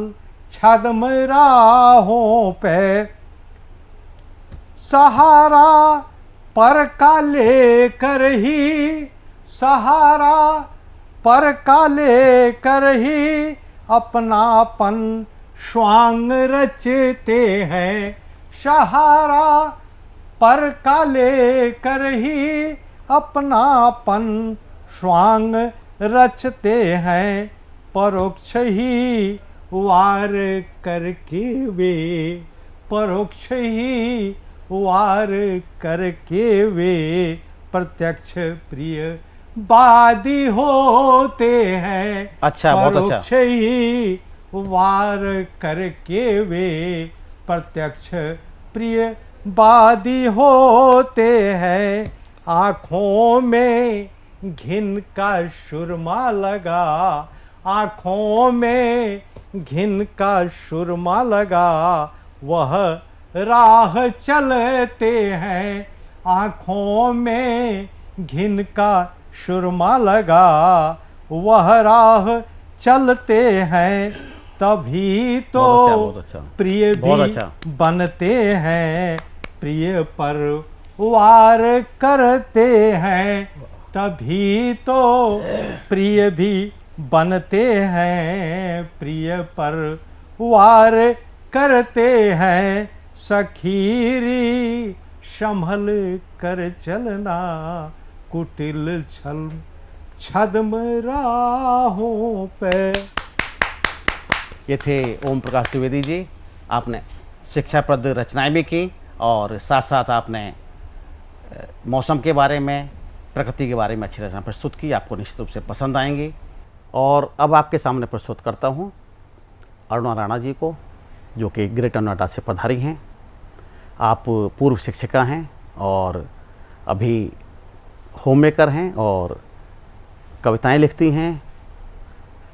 छद्म राहों पे। सहारा पर का लेकर ही, सहारा पर का लेकर ही अपनापन स्वांग रचते हैं, सहारा पर का लेकर ही अपनापन स्वांग रचते हैं, परोक्ष ही वार करके वे, परोक्ष ही वार करके वे प्रत्यक्ष प्रिय वादी होते हैं। अच्छा, बहुत अच्छा। परोक्ष ही वार करके वे प्रत्यक्ष प्रिय वादी होते हैं। आँखों में घिन का सुरमा लगा, आँखों में घिन का सुरमा लगा, वह राह चलते हैं। आँखों में घिन का सुरमा लगा, वह राह चलते हैं, तभी तो बहुत अच्छा। प्रिय बहुत भी अच्छा। बनते हैं, प्रिय पर वार करते हैं, तभी तो प्रिय भी बनते हैं, प्रिय पर वार करते हैं, सखीरी संभल कर चलना, कुटिल छल छद्म राहों पे। ये थे ओम प्रकाश द्विवेदी जी। आपने शिक्षाप्रद रचनाएं भी की और साथ साथ आपने मौसम के बारे में, प्रकृति के बारे में अच्छी रचना प्रस्तुत की। आपको निश्चित रूप से पसंद आएंगी। और अब आपके सामने प्रस्तुत करता हूँ अरुणा राणा जी को, जो कि ग्रेटर नोएडा से पधारी हैं। आप पूर्व शिक्षिका हैं और अभी होम मेकर हैं और कविताएं लिखती हैं,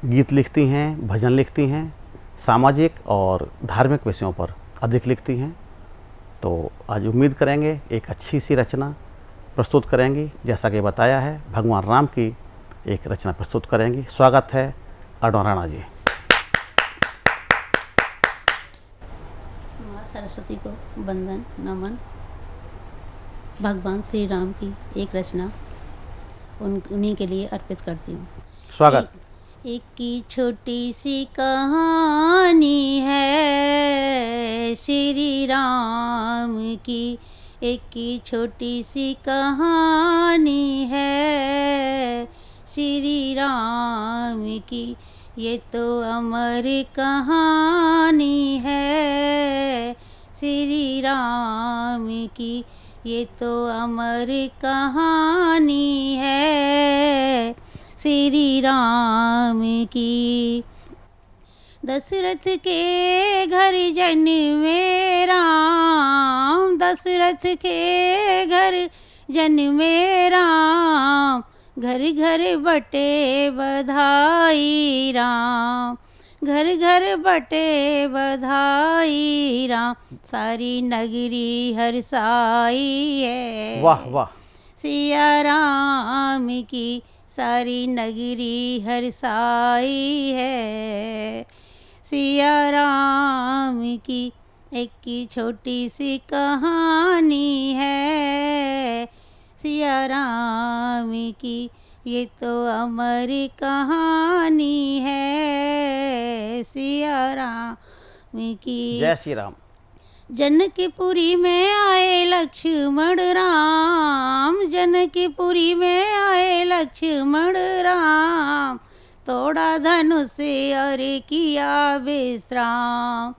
गीत लिखती हैं, भजन लिखती हैं, सामाजिक और धार्मिक विषयों पर अधिक लिखती हैं। तो आज उम्मीद करेंगे एक अच्छी सी रचना प्रस्तुत करेंगी। जैसा कि बताया है, भगवान राम की एक रचना प्रस्तुत करेंगी। स्वागत है अरुणा राणा जी। माँ सरस्वती को वंदन नमन। भगवान श्री राम की एक रचना उन्हीं के लिए अर्पित करती हूँ। स्वागत। एक की छोटी सी कहानी है श्री राम की, एक की छोटी सी कहानी है श्री राम की, ये तो अमर कहानी है श्री राम की, ये तो अमर कहानी है श्री राम की। दशरथ के घर जन्मे राम, दशरथ के घर जन्मे राम, घर घर बटे बधाई राम, घर घर बटे बधाई राम, सारी नगरी हर्षाई है। वाह वाह। सिया राम की सारी नगरी हर्षाई है। सिया राम की एक की छोटी सी कहानी है सिया राम की, ये तो अमर कहानी है सिया राम की। जय श्री राम। जनकपुरी में आए लक्ष्मण राम, जनकपुरी में आए लक्ष्मण राम, तोड़ा धनुष और किया विश्राम,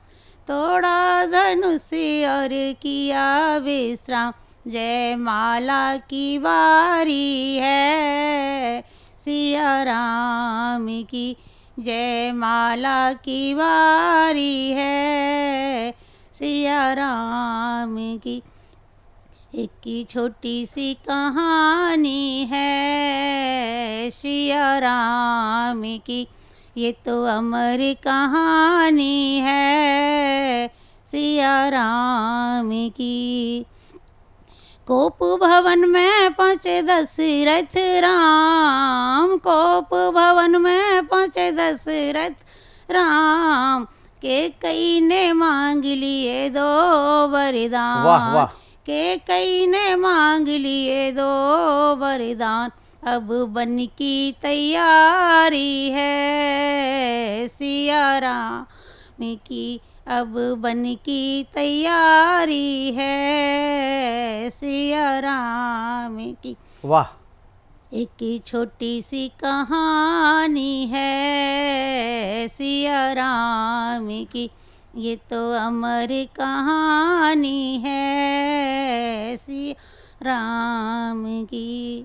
तोड़ा धनुष और किया विश्राम, जय माला की बारी है सिया राम की, जय माला की बारी है सिया राम की। एक की छोटी सी कहानी है सिया राम की, ये तो अमर कहानी है सिया राम की। कोप भवन में पहुँचे दशरथ राम, कोप भवन में पहुँचे दशरथ राम, के कई ने मांग लिए दो वरदान। वाह वाह। के कई ने मांग लिए दो वरदान, अब बन की तैयारी है सिया राम की, अब बन की तैयारी है सिया राम की। वाह। एक की छोटी सी कहानी है सिया राम की, ये तो अमर कहानी है सिया राम की।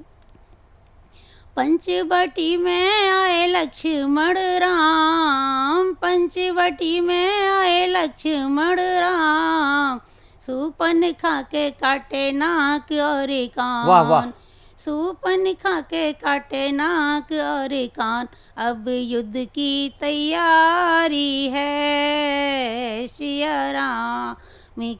पंचवटी में आए लक्ष्मण राम, पंचवटी में आए लक्ष्मण राम, सूपन खा के काटे नाक और कान। वाह वाह। सूपन खा के काटे नाक और कान, अब युद्ध की तैयारी है सिया राम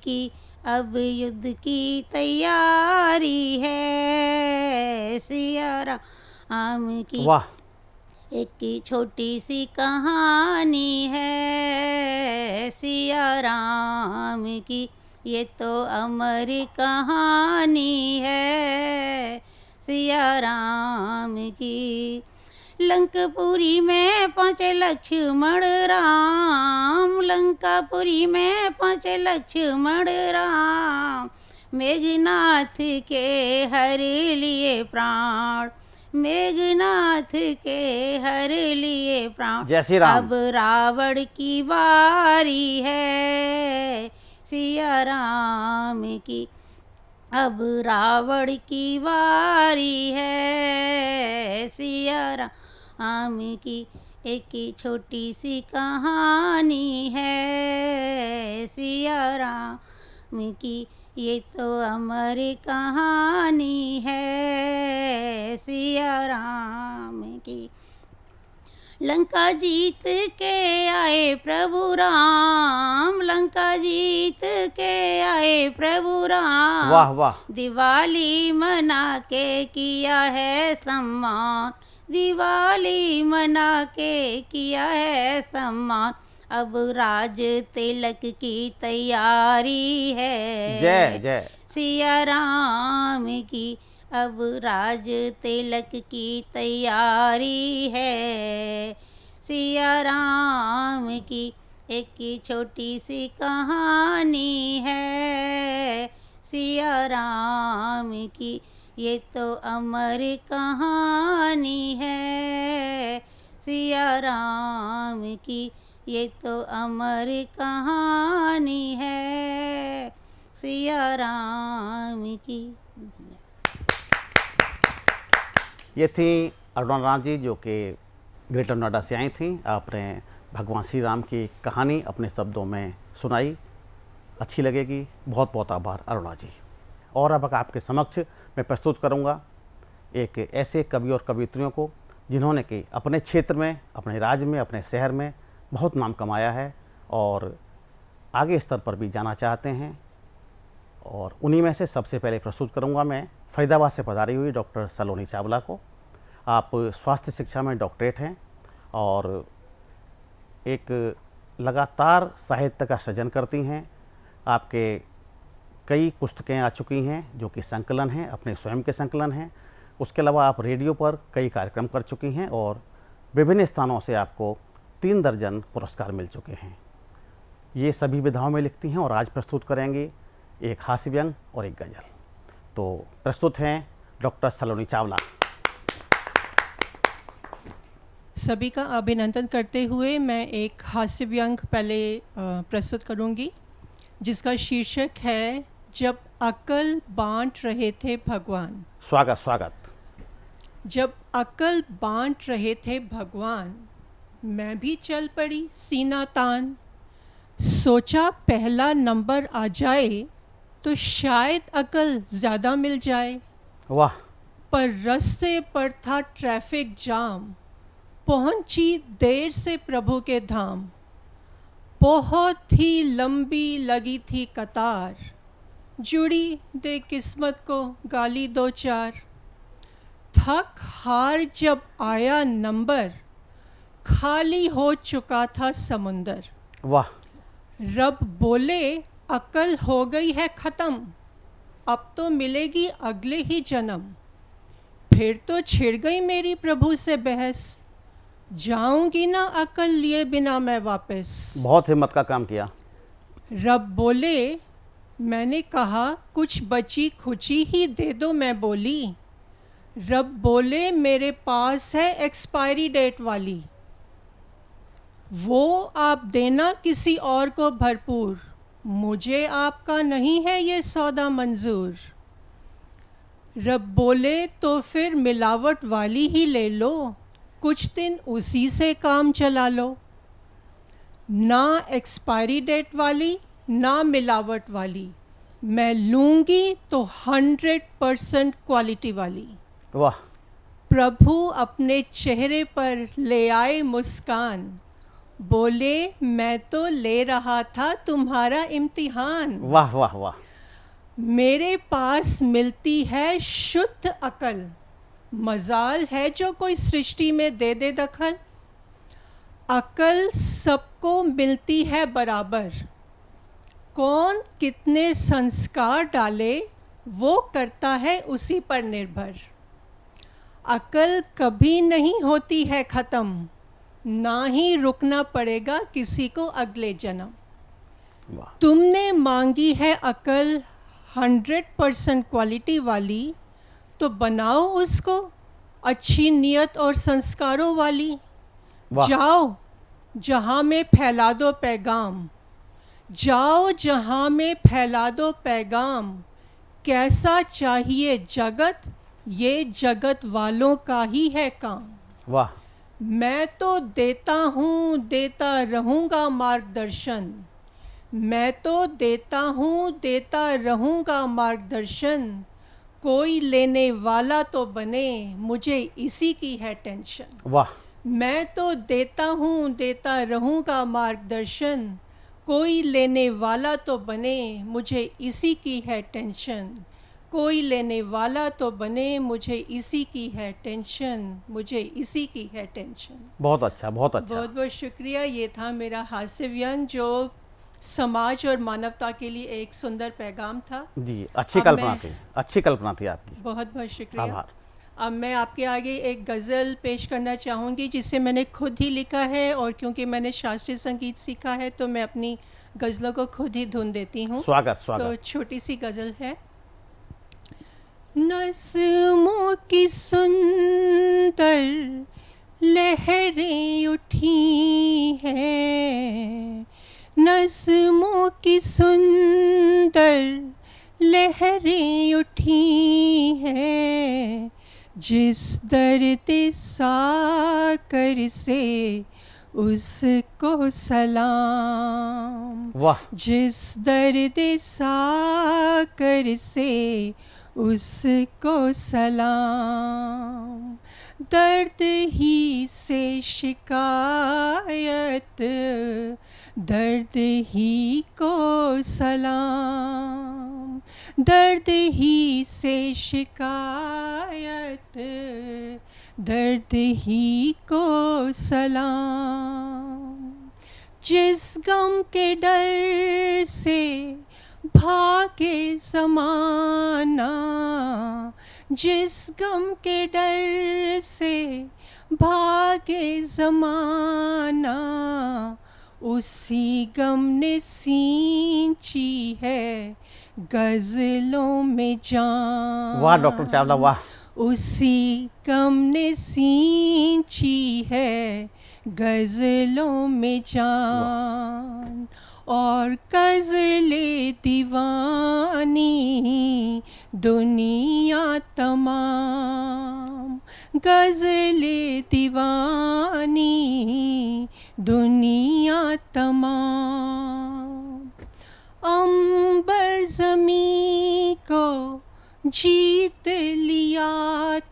की, अब युद्ध की तैयारी है सिया राम की। वाह। एक की छोटी सी कहानी है सिया राम की, ये तो अमर कहानी है सिया राम की। लंकापुरी में पहुँचे लक्ष्मण राम, लंकापुरी में पहुँचे लक्ष्मण राम, मेघनाथ के हर लिए प्राण, मेघनाथ के हर लिए प्राण। जय श्री राम। अब रावण की बारी है सिया राम की, अब रावण की बारी है सिया राम की। एक की छोटी सी कहानी है सिया राम की, ये तो अमर कहानी है सिया राम की। लंका जीत के आए प्रभु राम, लंका जीत के आए प्रभु राम। वाह वाह। दिवाली मना के किया है सम्मान, दिवाली मना के किया है सम्मान। अब राज तिलक की तैयारी है, जय जय सिया राम की। अब राज तिलक की तैयारी है, सिया राम की। एक छोटी सी कहानी है सिया राम की, ये तो अमर कहानी है सिया राम की, ये तो अमर कहानी है सिया राम की। ये थी अरुणा राम जी जो कि ग्रेटर नोएडा से आई थी। आपने भगवान श्री राम की कहानी अपने शब्दों में सुनाई, अच्छी लगेगी। बहुत बहुत आभार अरुणा जी। और अब आपके समक्ष मैं प्रस्तुत करूंगा एक ऐसे कवि और कवियत्रियों को जिन्होंने कि अपने क्षेत्र में, अपने राज्य में, अपने शहर में बहुत नाम कमाया है और आगे स्तर पर भी जाना चाहते हैं। और उन्हीं में से सबसे पहले प्रस्तुत करूंगा मैं फरीदाबाद से पधारी हुई डॉक्टर सलोनी चावला को। आप स्वास्थ्य शिक्षा में डॉक्टरेट हैं और एक लगातार साहित्य का सृजन करती हैं। आपके कई पुस्तकें आ चुकी हैं जो कि संकलन हैं, अपने स्वयं के संकलन हैं। उसके अलावा आप रेडियो पर कई कार्यक्रम कर चुकी हैं और विभिन्न स्थानों से आपको 3 दर्जन पुरस्कार मिल चुके हैं। ये सभी विधाओं में लिखती हैं और आज प्रस्तुत करेंगी एक हास्य व्यंग और एक गज़ल। तो प्रस्तुत हैं डॉक्टर सलोनी चावला। सभी का अभिनंदन करते हुए मैं एक हास्य व्यंग पहले प्रस्तुत करूंगी जिसका शीर्षक है जब अक्ल बांट रहे थे भगवान। स्वागत स्वागत। जब अक्ल बांट रहे थे भगवान, मैं भी चल पड़ी सीना तान। सोचा पहला नंबर आ जाए तो शायद अक्ल ज़्यादा मिल जाए। वाह। पर रास्ते पर था ट्रैफिक जाम, पहुंची देर से प्रभु के धाम। बहुत ही लंबी लगी थी कतार, जुड़ी दे किस्मत को गाली 2-4। थक हार जब आया नंबर, खाली हो चुका था समुंदर। वाह। रब बोले अक्ल हो गई है ख़त्म, अब तो मिलेगी अगले ही जन्म। फिर तो छिड़ गई मेरी प्रभु से बहस, जाऊंगी ना अक्ल लिए बिना मैं वापस। बहुत हिम्मत का काम किया। रब बोले, मैंने कहा कुछ बची खुची ही दे दो, मैं बोली। रब बोले मेरे पास है एक्सपायरी डेट वाली, वो आप देना किसी और को भरपूर, मुझे आपका नहीं है ये सौदा मंजूर। रब बोले तो फिर मिलावट वाली ही ले लो, कुछ दिन उसी से काम चला लो। ना एक्सपायरी डेट वाली ना मिलावट वाली, मैं लूँगी तो 100% क्वालिटी वाली। वाह। प्रभु अपने चेहरे पर ले आए मुस्कान, बोले मैं तो ले रहा था तुम्हारा इम्तिहान। वाह वाह वाह। मेरे पास मिलती है शुद्ध अकल, मजाल है जो कोई सृष्टि में दे दे दखल। अकल सबको मिलती है बराबर, कौन कितने संस्कार डाले वो करता है उसी पर निर्भर। अकल कभी नहीं होती है ख़त्म, ना ही रुकना पड़ेगा किसी को अगले जन्म। तुमने मांगी है अकल 100% क्वालिटी वाली, तो बनाओ उसको अच्छी नियत और संस्कारों वाली। जाओ जहाँ में फैला दो पैगाम, जाओ जहाँ में फैला दो पैगाम। कैसा चाहिए जगत, ये जगत वालों का ही है काम। वाह। मैं तो देता हूँ देता रहूँगा मार्गदर्शन, मैं तो देता हूँ देता रहूँगा मार्गदर्शन। कोई लेने वाला तो बने, मुझे इसी की है टेंशन। वाह। मैं तो देता हूँ देता रहूँगा मार्गदर्शन, कोई लेने वाला तो बने मुझे इसी की है टेंशन, कोई लेने वाला तो बने मुझे इसी की है टेंशन, मुझे इसी की है टेंशन। बहुत अच्छा, बहुत अच्छा। बहुत बहुत शुक्रिया। ये था मेरा हास्य व्यंग जो समाज और मानवता के लिए एक सुंदर पैगाम था। जी, अच्छी अब कल्पना मैं- थी, अच्छी कल्पना थी आपकी। बहुत बहुत शुक्रिया। आभार। अब मैं आपके आगे एक गज़ल पेश करना चाहूँगी जिसे मैंने खुद ही लिखा है, और क्योंकि मैंने शास्त्रीय संगीत सीखा है तो मैं अपनी गज़लों को खुद ही धुन देती हूँ। स्वागत, स्वागत। तो छोटी सी गज़ल है। नस्मों की सुंदर लहरें उठी हैं, नस्मों की सुंदर लहरें उठी हैं, जिस दर्द साकर से उसको सलाम। वाह। जिस दर्द साकर से उसको सलाम, दर्द ही से शिकायत, दर्द ही को सलाम, दर्द ही से शिकायत, दर्द ही को सलाम। जिस गम के डर से भागे ज़माना, जिस गम के डर से भागे ज़माना, उसी गम ने सींची है गज़लों में जान। वाह डॉक्टर चावला, वाह। उसी गम ने सींची है गज़लों में जान, और गज़ले दीवानी दुनिया तमाम, गज़ले दीवानी दुनिया तमाम। अंबर ज़मीं को जीत लिया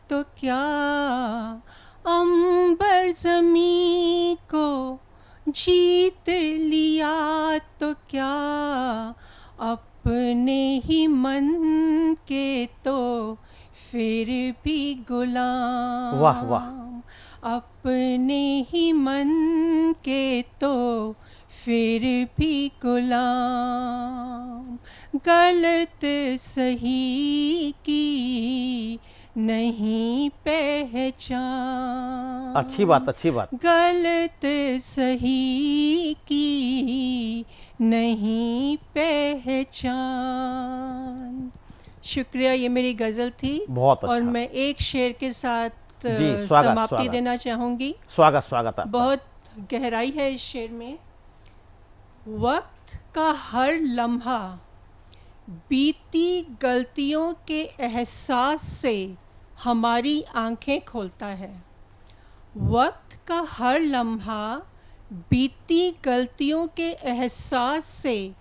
तो क्या, अंबर ज़मीं को जीत लिया तो क्या, अपने ही मन के तो फिर भी गुलाम। वाह, वाह। अपने ही मन के तो फिर भी गुलाम, गलत सही की नहीं पहचान। अच्छी बात, अच्छी बात। गलत सही की नहीं पहचान। शुक्रिया, ये मेरी गज़ल थी। बहुत अच्छा। और मैं एक शेर के साथ जी, स्वागत, समाप्ति स्वागत। देना चाहूँगी। स्वागत, स्वागत आपका। बहुत गहराई है इस शेर में। वक्त का हर लम्हा बीती गलतियों के एहसास से हमारी आंखें खोलता है। वक्त का हर लम्हा बीती गलतियों के एहसास से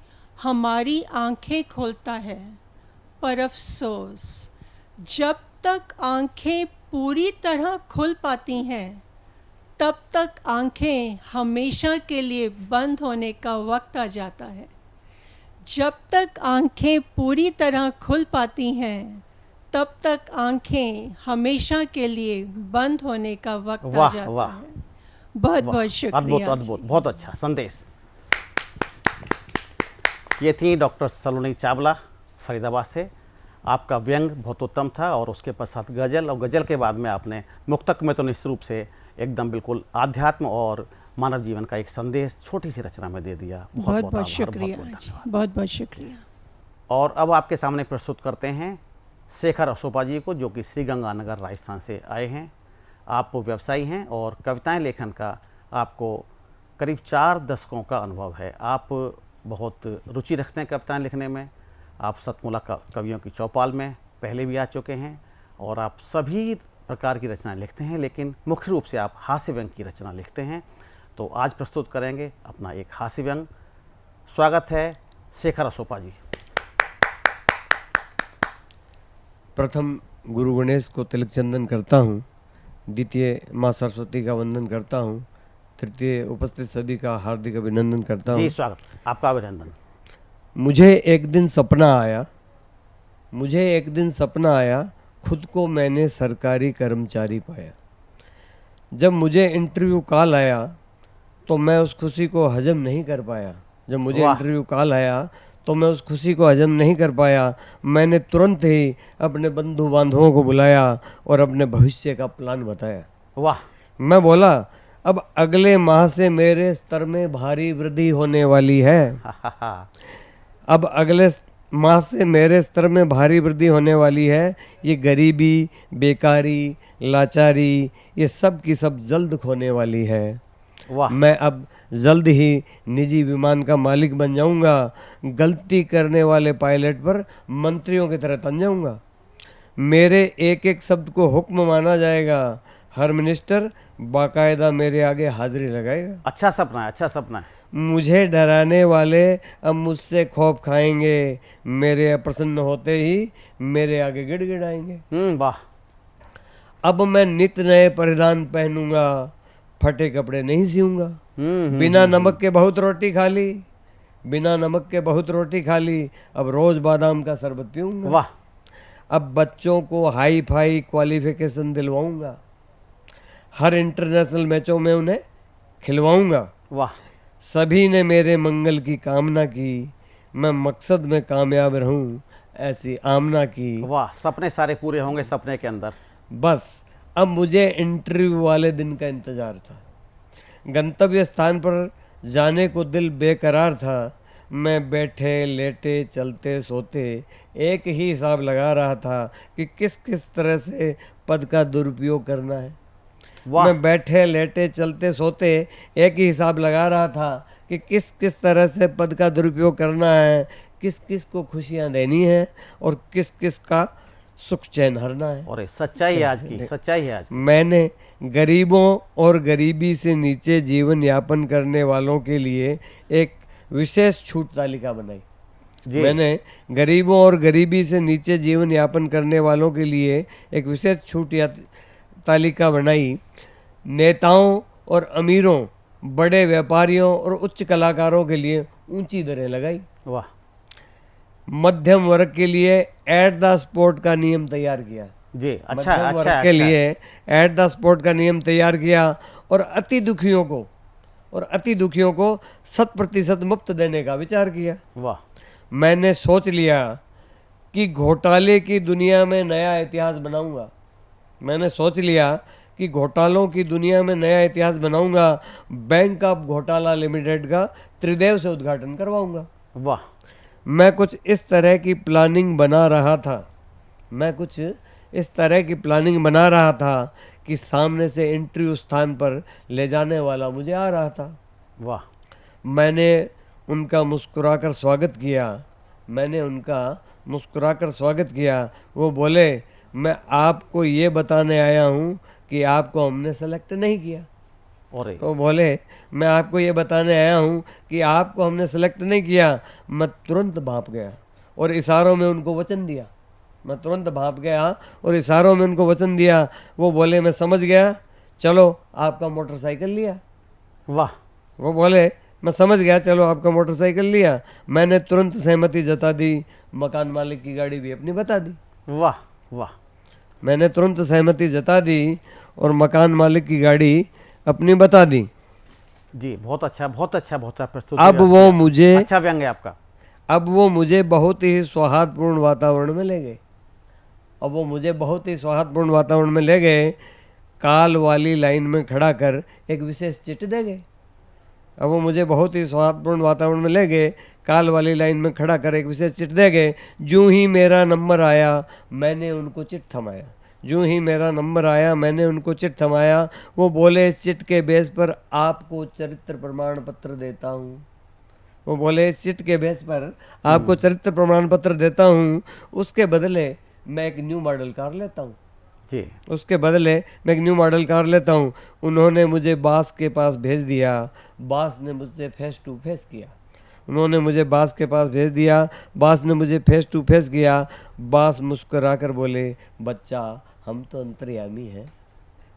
हमारी आंखें खोलता है, पर अफसोस जब तक आंखें पूरी तरह खुल पाती हैं तब तक आंखें हमेशा के लिए बंद होने का वक्त आ जाता है। जब तक आंखें पूरी तरह खुल पाती हैं तब तक आंखें हमेशा के लिए बंद होने का वक्त आ वाह, जाता वाह। है। बहुत बहुत शुक्रिया। अद्भुत, अद्भुत, बहुत अच्छा संदेश। ये थी डॉक्टर सलोनी चावला फरीदाबाद से। आपका व्यंग बहुत उत्तम था और उसके पश्चात गज़ल, और गज़ल के बाद में आपने मुक्तक में तो निश्चित रूप से एकदम बिल्कुल आध्यात्म और मानव जीवन का एक संदेश छोटी सी रचना में दे दिया। बहुत बहुत शुक्रिया, बहुत बहुत शुक्रिया। और अब आपके सामने प्रस्तुत करते हैं शेखर अशोपा जी को, जो कि श्री गंगानगर राजस्थान से आए हैं। आप व्यवसायी हैं और कविताएं लेखन का आपको करीब 4 दशकों का अनुभव है। आप बहुत रुचि रखते हैं कविताएं लिखने में। आप सतमोला कवियों की चौपाल में पहले भी आ चुके हैं और आप सभी प्रकार की रचनाएं लिखते हैं, लेकिन मुख्य रूप से आप हास्य व्यंग की रचना लिखते हैं। तो आज प्रस्तुत करेंगे अपना एक हास्य व्यंग। स्वागत है शेखर अशोपा जी। प्रथम गुरु गणेश को तिलक चंदन करता हूँ द्वितीय माँ सरस्वती का वंदन करता हूँ। तृतीय उपस्थित सभी का हार्दिक अभिनंदन करता हूँ। जी स्वागत, आपका अभिनंदन। मुझे एक दिन सपना आया, खुद को मैंने सरकारी कर्मचारी पाया। जब मुझे इंटरव्यू कॉल आया तो मैं उस खुशी को हजम नहीं कर पाया। मैंने तुरंत ही अपने बंधु बांधवों को बुलाया और अपने भविष्य का प्लान बताया। वाह। मैं बोला, अब अगले माह से मेरे स्तर में भारी वृद्धि होने वाली है। अब अगले माह से मेरे स्तर में भारी वृद्धि होने वाली है। ये गरीबी, बेकारी, लाचारी, ये सब की सब जल्द खोने वाली है। वाह। मैं अब जल्द ही निजी विमान का मालिक बन जाऊंगा। गलती करने वाले पायलट पर मंत्रियों की तरह तन जाऊंगा। मेरे एक एक शब्द को हुक्म माना जाएगा। हर मिनिस्टर बाकायदा मेरे आगे हाजिरी लगाएगा। अच्छा सपना है, अच्छा सपना है। मुझे डराने वाले अब मुझसे खौफ खाएंगे। मेरे अप्रसन्न होते ही मेरे आगे गिड़गिड़ाएंगे। वाह। अब मैं नित नए परिधान पहनूंगा, फटे कपड़े नहीं सीऊंगा। बिना नमक के बहुत रोटी खा ली, अब रोज बादाम का शरबत पीऊंगा। वाह। अब बच्चों को हाई फाई क्वालिफिकेशन दिलवाऊंगा। हर इंटरनेशनल मैचों में उन्हें खिलवाऊंगा। वाह। सभी ने मेरे मंगल की कामना की, मैं मकसद में कामयाब रहूं, ऐसी आमना की। वाह, सपने सारे पूरे होंगे सपने के अंदर। बस अब मुझे इंटरव्यू वाले दिन का इंतजार था। गंतव्य स्थान पर जाने को दिल बेकरार था। मैं बैठे लेटे चलते सोते एक ही हिसाब लगा रहा था कि किस किस तरह से पद का दुरुपयोग करना है। मैं बैठे लेटे चलते सोते एक ही हिसाब लगा रहा था कि किस किस तरह से पद का दुरुपयोग करना है, किस किस को खुशियां देनी है और किस किस का सुख चैन हरना है। और सच्चाई है आज की, सच्चाई है आज की। मैंने गरीबों और गरीबी से नीचे जीवन यापन करने वालों के लिए एक विशेष छूट तालिका बनाई। मैंने गरीबों और गरीबी से नीचे जीवन यापन करने वालों के लिए एक विशेष छूट तालिका बनाई। नेताओं और अमीरों, बड़े व्यापारियों और उच्च कलाकारों के लिए ऊंची दरें लगाई। वाह। मध्यम वर्ग के लिए एट द स्पॉट का नियम तैयार किया। जी, अच्छा, मध्यम वर्ग अच्छा, के लिए एट द स्पॉट का नियम तैयार किया और अति दुखियों को 100% मुफ्त देने का विचार किया। वाह। मैंने सोच लिया कि घोटाले की दुनिया में नया इतिहास बनाऊंगा। बैंक ऑफ घोटाला लिमिटेड का त्रिदेव से उद्घाटन करवाऊंगा। वाह। मैं कुछ इस तरह की प्लानिंग बना रहा था कि सामने से इंटरव्यू स्थान पर ले जाने वाला मुझे आ रहा था। वाह। मैंने उनका मुस्कुराकर स्वागत किया। वो बोले, मैं आपको ये बताने आया हूँ कि आपको हमने सेलेक्ट नहीं किया। तो बोले, मैं आपको ये बताने आया हूँ कि आपको हमने सेलेक्ट नहीं किया। मैं तुरंत भाप गया और इशारों में उनको वचन दिया। वो बोले, मैं समझ गया, चलो आपका मोटरसाइकिल लिया। वाह। वो बोले, मैं समझ गया, चलो आपका मोटरसाइकिल लिया। मैंने तुरंत सहमति जता दी। मकान मालिक की गाड़ी भी अपनी बता दी। वाह वाह। मैंने तुरंत सहमति जता दी और मकान मालिक की गाड़ी अपनी बता दी। जी, बहुत अच्छा प्रस्तुत। अब वो मुझे अच्छा व्यंग्य आपका। अब वो मुझे बहुत ही सौहार्दपूर्ण वातावरण में ले गए। काल वाली लाइन में खड़ा कर एक विशेष चिट दे गए। जूं ही मेरा नंबर आया मैंने उनको चिट थमाया। वो बोले, इस चिट के बेस पर आपको चरित्र प्रमाण पत्र देता हूँ। उसके बदले मैं एक न्यू मॉडल कार लेता हूँ। उन्होंने मुझे बास के पास भेज दिया। बास ने मुझसे फेस टू फेस किया। बास मुस्कुराकर बोले, बच्चा, हम तो अंतर्यामी हैं,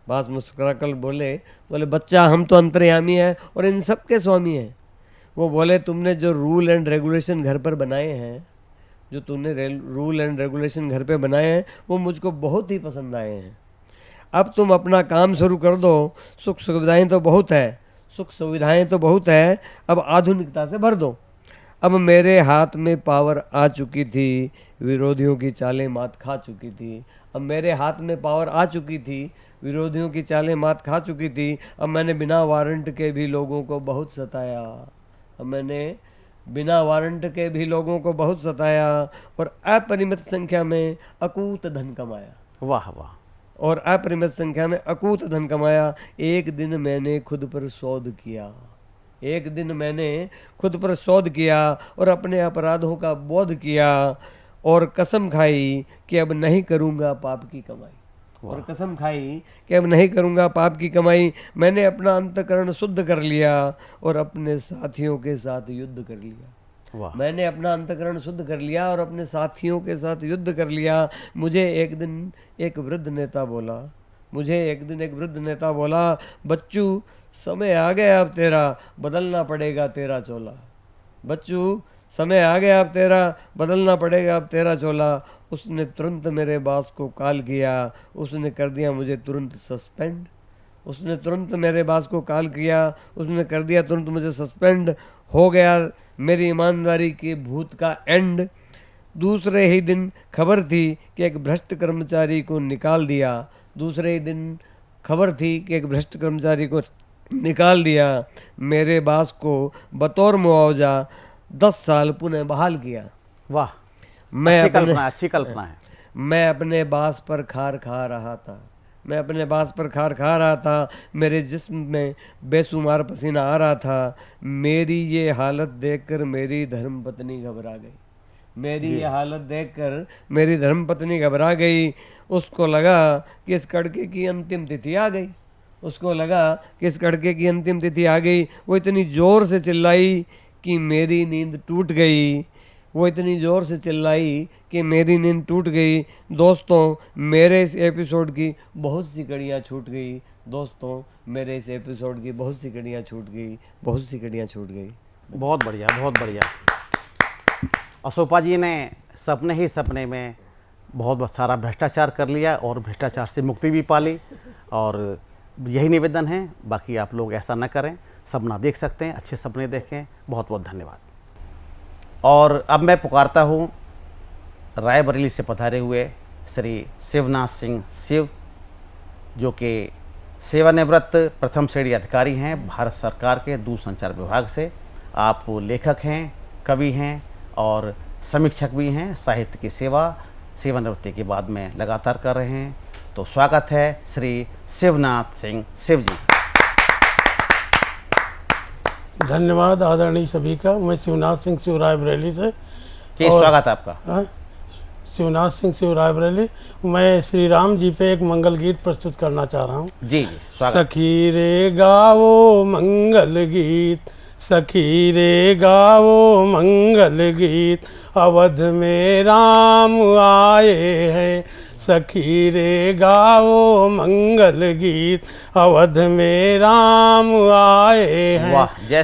बास मुस्कुराकर बोले बच्चा हम तो अंतर्यामी हैं और इन सब के स्वामी हैं। वो बोले तुमने जो रूल एंड रेगुलेशन घर पर बनाए हैं, जो तुमने रूल एंड रेगुलेशन घर पे बनाए हैं वो मुझको बहुत ही पसंद आए हैं। अब तुम अपना काम शुरू कर दो। सुख सुविधाएं तो बहुत है, अब आधुनिकता से भर दो। अब मेरे हाथ में पावर आ चुकी थी, विरोधियों की चालें मात खा चुकी थी। अब मेरे हाथ में पावर आ चुकी थी, विरोधियों की चालें मात खा चुकी थी। अब मैंने बिना वारंट के भी लोगों को बहुत सताया। अब मैंने बिना वारंट के भी लोगों को बहुत सताया और अपरिमित संख्या में अकूत धन कमाया। वाह वाह। और अपरिमित संख्या में अकूत धन कमाया। एक दिन मैंने खुद पर शोध किया और अपने अपराधों का बोध किया और कसम खाई कि अब नहीं करूँगा पाप की कमाई। मैंने अपना अंतःकरण शुद्ध कर लिया और अपने साथियों के साथ युद्ध कर लिया। मुझे एक दिन एक वृद्ध नेता बोला, बच्चू समय आ गया अब तेरा, बदलना पड़ेगा तेरा चोला। उसने तुरंत मेरे बास को कॉल किया, उसने कर दिया मुझे तुरंत सस्पेंड। हो गया मेरी ईमानदारी के भूत का एंड। दूसरे ही दिन खबर थी कि एक भ्रष्ट कर्मचारी को निकाल दिया। मेरे बास को बतौर मुआवजा 10 साल पुनः बहाल किया। वाह, अच्छी कल्पना है। मैं अपने बास पर खार खा रहा था। मेरे जिस्म में बेशुमार पसीना आ रहा था। मेरी ये हालत देखकर मेरी धर्मपत्नी घबरा गई। उसको लगा कि इस लड़के की अंतिम तिथि आ गई। वो इतनी ज़ोर से चिल्लाई कि मेरी नींद टूट गई। दोस्तों, मेरे इस एपिसोड की बहुत सी कड़ियाँ छूट गई। बहुत बढ़िया। अशोपा जी ने सपने में बहुत सारा भ्रष्टाचार कर लिया और भ्रष्टाचार से मुक्ति भी पाली। और यही निवेदन है, बाकी आप लोग ऐसा न करें, सपना देख सकते हैं, अच्छे सपने देखें। बहुत बहुत धन्यवाद। और अब मैं पुकारता हूँ रायबरेली से पधारे हुए श्री शिवनाथ सिंह शिव, जो कि सेवानिवृत्त प्रथम श्रेणी अधिकारी हैं भारत सरकार के दूरसंचार विभाग से। आप लेखक हैं, कवि हैं और समीक्षक भी हैं। साहित्य की सेवानिवृत्ति के बाद में लगातार कर रहे हैं। तो स्वागत है श्री शिवनाथ सिंह शिव जी। धन्यवाद आदरणीय सभी का। मैं शिवनाथ सिंह शिव रायबरेली से। जी, स्वागत आपका। शिवनाथ सिंह शिव रायबरेली। मैं श्री राम जी पे एक मंगल गीत प्रस्तुत करना चाह रहा हूँ। जी, स्वागत। सखी रे गावो मंगल गीत, सखी रे गावो मंगल गीत, अवध में राम आए हैं। सखी रे गाओ मंगल गीत, अवध में राम आए हैं।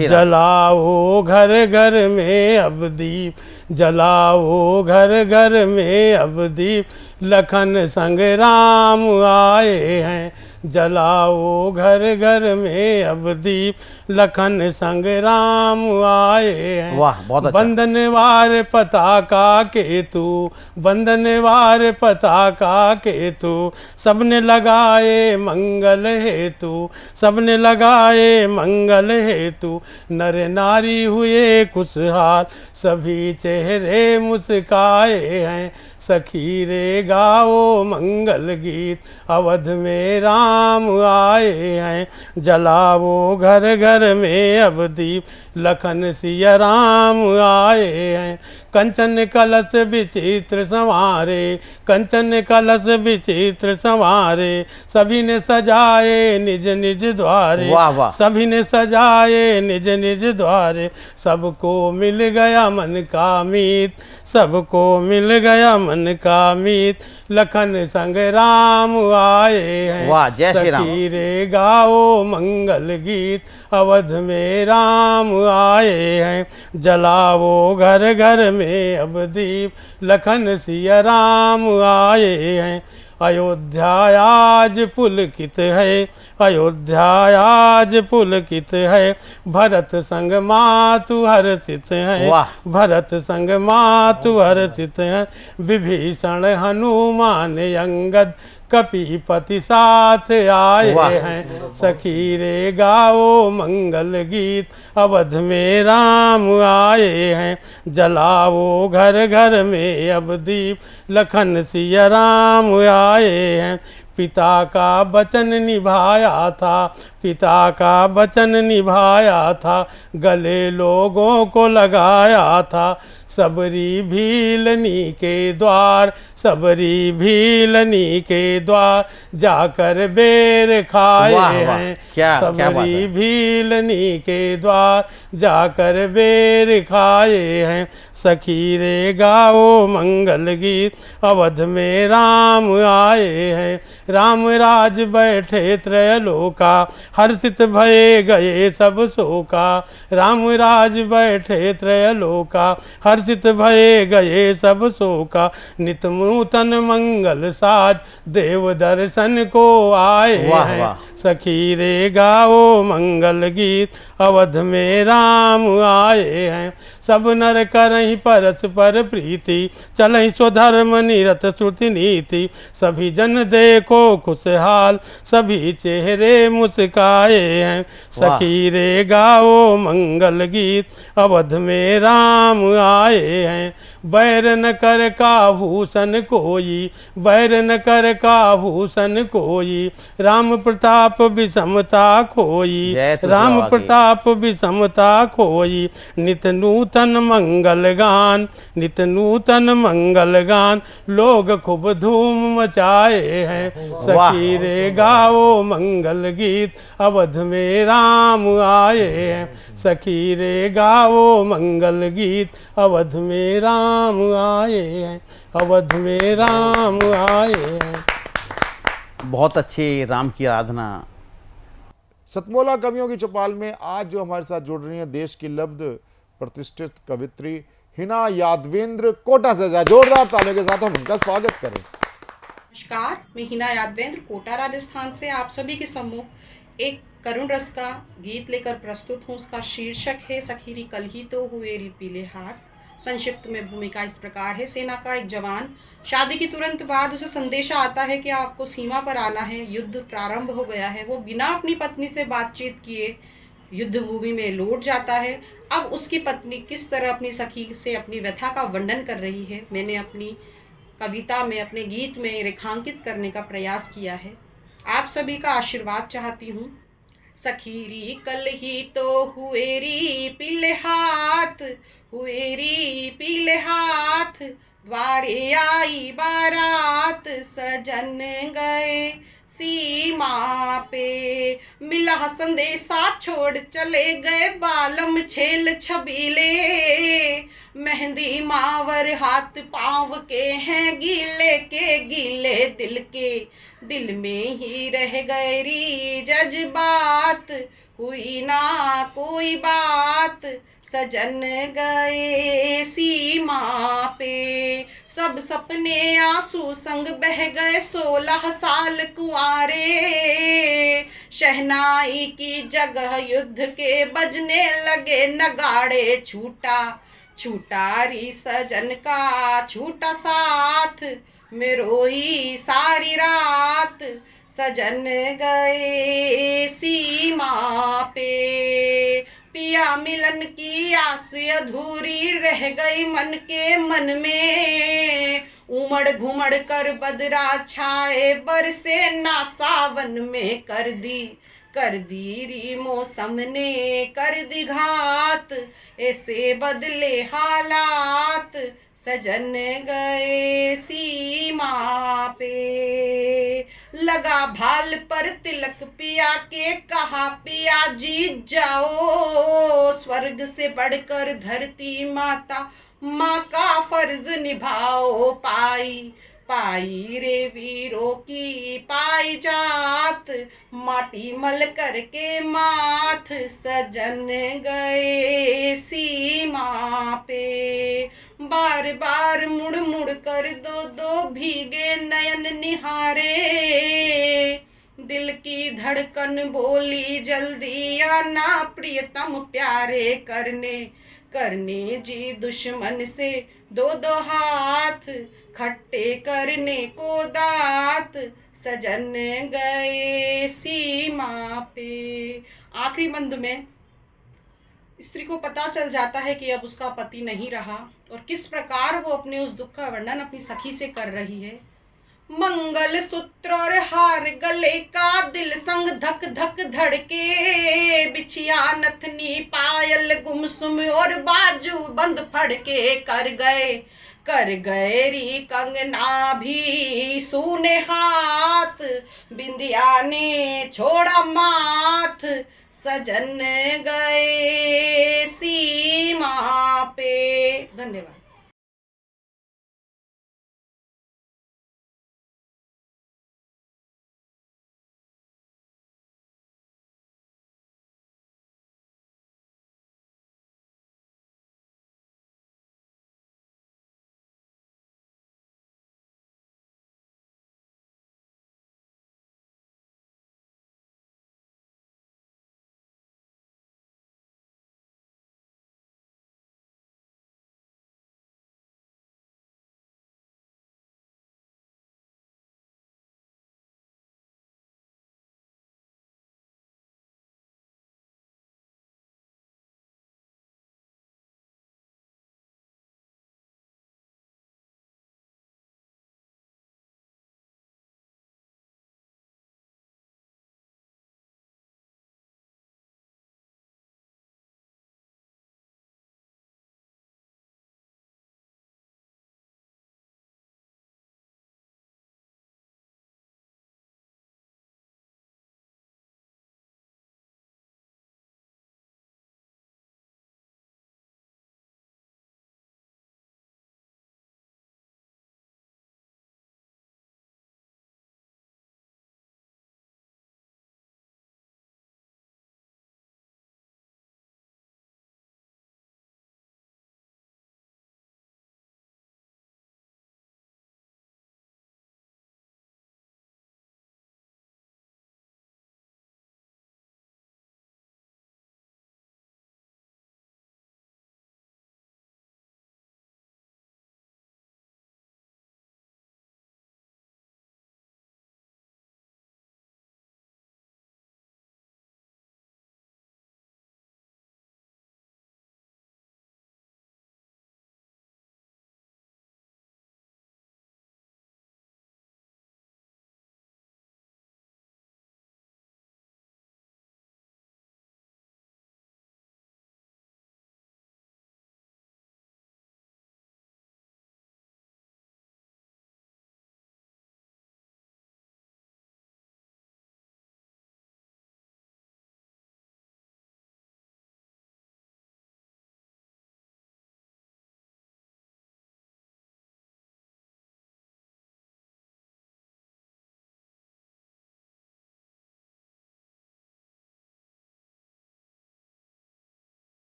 जलाओ घर घर में अब दीप, जलाओ घर घर में अब दीप, लखन संग राम आए हैं। जलाओ घर घर में अब दीप, लखन संग राम आए हैं। वाह, बहुत अच्छा। बंधनवार पताका के तू, बंधनवार पताका के तू, सबने लगाए मंगल हेतु, सबने लगाए मंगल हेतु। नर नारी हुए खुशहाल, सभी चेहरे मुस्काए हैं। सखी रे गाओ मंगल गीत, अवध में राम आए हैं। जलाओ घर घर में अब दीप, लखन सिया राम आए हैं। कंचन कलश विचित्र संवारे, कंचन कलश विचित्र संवारे, सभी ने सजाए निज निज द्वारे। सभी ने सजाए निज निज द्वारे। सबको मिल गया मन का मीत, सबको मिल गया मन का मीत, लखन संग राम आए हैं। जय श्री राम। सखी रे गाओ मंगल गीत, अवध में राम आए हैं, जलाओ घर घर में अब दीप, लखन सिया राम आए हैं। अयोध्या आज पुलकित है, अयोध्या आज पुलकित है, भरत संग मातु हर्षित है, भरत संग मातु हर्षित है, विभीषण हनुमान अंगद कपीपति साथ आए हैं। सखी रे गाओ मंगल गीत, अवध में राम आए हैं, जलाओ घर घर में अब दीप, लखन सिया राम आए हैं। पिता का वचन निभाया था, पिता का वचन निभाया था, गले लोगों को लगाया था, सबरी भीलनी के द्वार, सबरी भीलनी के द्वार, जाकर बेर खाए हैं। सबरी भीलनी के द्वार, जाकर बेर खाए हैं। सखी रे गाओ मंगल गीत, अवध में राम आए हैं, राम राज बैठे त्रयलोका, हर्षित भये गए सब शोका, राम राज बैठे त्रयलोका, हर्षित भये गए सब शोका, नित नूतन मंगल साज, देव दर्शन को आए हैं। सखी रे गाओ मंगल गीत, अवध में राम आए हैं, सब नर करहीं परस्पर प्रीति, चलहीं स्वधर्म निरत श्रुति नीति, सभी जन देखो खुशहाल, सभी चेहरे मुस्काए हैं। सखी रे गाओ मंगल गीत, अवध में राम आए हैं, बैर न कर काभूषण कोई, बैर न कर काभूषण कोई, राम प्रताप विषमता खोई, राम प्रताप विषमता खोई, नित नूतन मंगल गान, नित नूतन मंगल गान, लोग खूब धूम मचाए हैं। सखी रे गाओ मंगल गीत, अवध में राम आए हैं, सखी रे गाओ मंगल गीत, अवध में राम आए हैं, अवध में राम आए हैं। बहुत अच्छी राम की आराधना। सतमोला कवियों की चौपाल में आज जो हमारे साथ जुड़ रही हैं देश की लब्ध प्रतिष्ठित कवित्री हिना यादवेंद्र कोटा से, जोरदार तालियों के साथ हम उनका स्वागत करें। नमस्कार, मैं हिना यादवेंद्र कोटा राजस्थान से आप सभी के सम्मुख एक करुण रस का गीत लेकर प्रस्तुत हूँ। उसका शीर्षक है सखीरी कल ही तो हुए री पीले हाथ। संक्षिप्त में भूमिका इस प्रकार है। सेना का एक जवान, शादी के तुरंत बाद उसे संदेशा आता है कि आपको सीमा पर आना है, युद्ध प्रारंभ हो गया है। वो बिना अपनी पत्नी से बातचीत किए युद्ध भूमि में लौट जाता है। अब उसकी पत्नी किस तरह अपनी सखी से अपनी व्यथा का वर्णन कर रही है, मैंने अपनी कविता में, अपने गीत में रेखांकित करने का प्रयास किया है। आप सभी का आशीर्वाद चाहती हूँ। सखीरी कल ही तो हुए री पीले हाथ, हुए री पीले हाथ, द्वारे आई बारात, सजन गए सीमा पे, मिला संदेशा छोड़ चले गए बालम छेल छबीले, मेहंदी मावर हाथ पाँव के हैं गीले के गीले दिल के, दिल में ही रह गए री जज्बात, हुई ना कोई बात, सजन गए सीमा पे, सब सपने आंसू संग बह गए 16 साल कुंवारे, शहनाई की जगह युद्ध के बजने लगे नगाड़े, छूटा छूटा री सजन का छूटा साथ, मैं रोई सारी रात, सजन गए सीमा पे, पिया मिलन की आस अधूरी रह गई मन के मन में, उमड़ घुमड़ कर बदरा छाए बरसे ना सावन में, कर दी री मौसम ने कर दी घात, ऐसे बदले हालात, सजन गए सीमा पे, लगा भाल पर तिलक पिया के कहा पिया जीत जाओ, स्वर्ग से बढ़कर धरती माता माँ का फर्ज निभाओ, पाई रे वीरों की पाई जात, माटी मल करके माथ सजन गए सीमा पे। बार बार मुड़ मुड़ कर दो दो भीगे नयन निहारे, दिल की धड़कन बोली जल्दी आना प्रियतम प्यारे, करने जी दुश्मन से दो दो हाथ, खट्टे करने को दांत सजन गए सीमा पे। आखिरी बंद में स्त्री को पता चल जाता है कि अब उसका पति नहीं रहा और किस प्रकार वो अपने उस दुख का वर्णन अपनी सखी से कर रही है। मंगल सूत्र और हार गले का दिल संग धक धक धड़के, बिछिया नथनी पायल गुमसुम और बाजू बंद फड़के, कर गए री कंगना भी सूने हाथ, बिंदिया ने छोड़ा माथ सजन गए सीमा पे। धन्यवाद।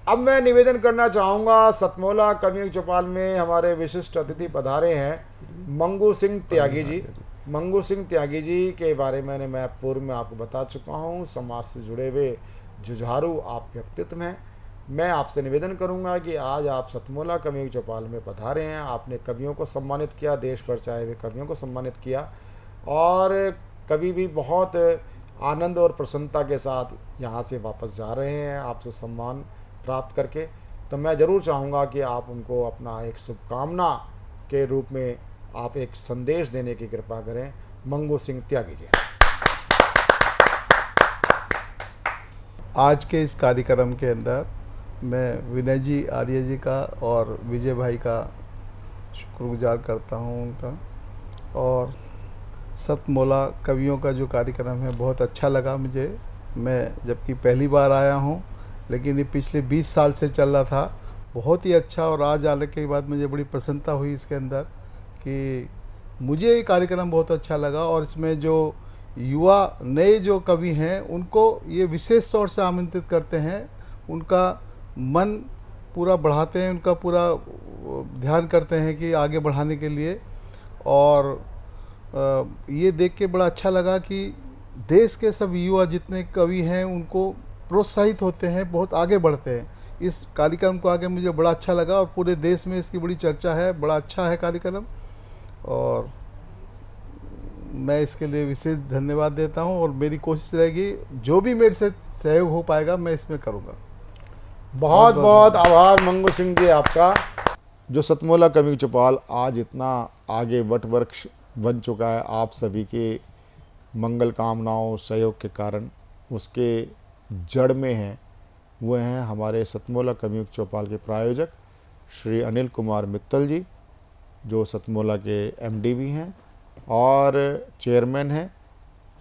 अब मैं निवेदन करना चाहूँगा, सतमोला कवियों की चौपाल में हमारे विशिष्ट अतिथि पधारे हैं मंगू सिंह त्यागी जी। मंगू सिंह त्यागी जी के बारे में मैं पूर्व में आपको बता चुका हूँ। समाज से जुड़े हुए जुझारू आप व्यक्तित्व हैं। मैं आपसे निवेदन करूंगा कि आज आप सतमोला कवियों की चौपाल में पधारे हैं। आपने कवियों को सम्मानित किया, देश भर से आए हुए कवियों को सम्मानित किया, और कवि भी बहुत आनंद और प्रसन्नता के साथ यहाँ से वापस जा रहे हैं आपसे सम्मान प्राप्त करके। तो मैं ज़रूर चाहूँगा कि आप उनको अपना एक शुभकामना के रूप में आप एक संदेश देने की कृपा करें। मंगू सिंह त्यागी जी। आज के इस कार्यक्रम के अंदर मैं विनय जी आर्य जी का और विजय भाई का शुक्रगुजार करता हूँ उनका। और सतमोला कवियों का जो कार्यक्रम है बहुत अच्छा लगा मुझे। मैं जबकि पहली बार आया हूँ, लेकिन ये पिछले 20 साल से चल रहा था, बहुत ही अच्छा। और आज आने के बाद मुझे बड़ी प्रसन्नता हुई इसके अंदर कि मुझे ये कार्यक्रम बहुत अच्छा लगा। और इसमें जो युवा नए जो कवि हैं उनको ये विशेष तौर से आमंत्रित करते हैं, उनका मन पूरा बढ़ाते हैं, उनका पूरा ध्यान करते हैं कि आगे बढ़ाने के लिए। और ये देख के बड़ा अच्छा लगा कि देश के सब युवा जितने कवि हैं उनको प्रोत्साहित होते हैं, बहुत आगे बढ़ते हैं। इस कार्यक्रम को आगे मुझे बड़ा अच्छा लगा और पूरे देश में इसकी बड़ी चर्चा है, बड़ा अच्छा है कार्यक्रम। और मैं इसके लिए विशेष धन्यवाद देता हूं और मेरी कोशिश रहेगी जो भी मेरे से सहयोग हो पाएगा मैं इसमें करूंगा। बहुत बहुत आभार मंगू सिंह जी आपका। जो सतमोला कवि चौपाल आज इतना आगे वटवृक्ष बन चुका है आप सभी के मंगल कामनाओं सहयोग के कारण, उसके जड़ में हैं वो हैं हमारे सतमोला कवि चौपाल के प्रायोजक श्री अनिल कुमार मित्तल जी, जो सतमोला के एमडी भी हैं और चेयरमैन हैं।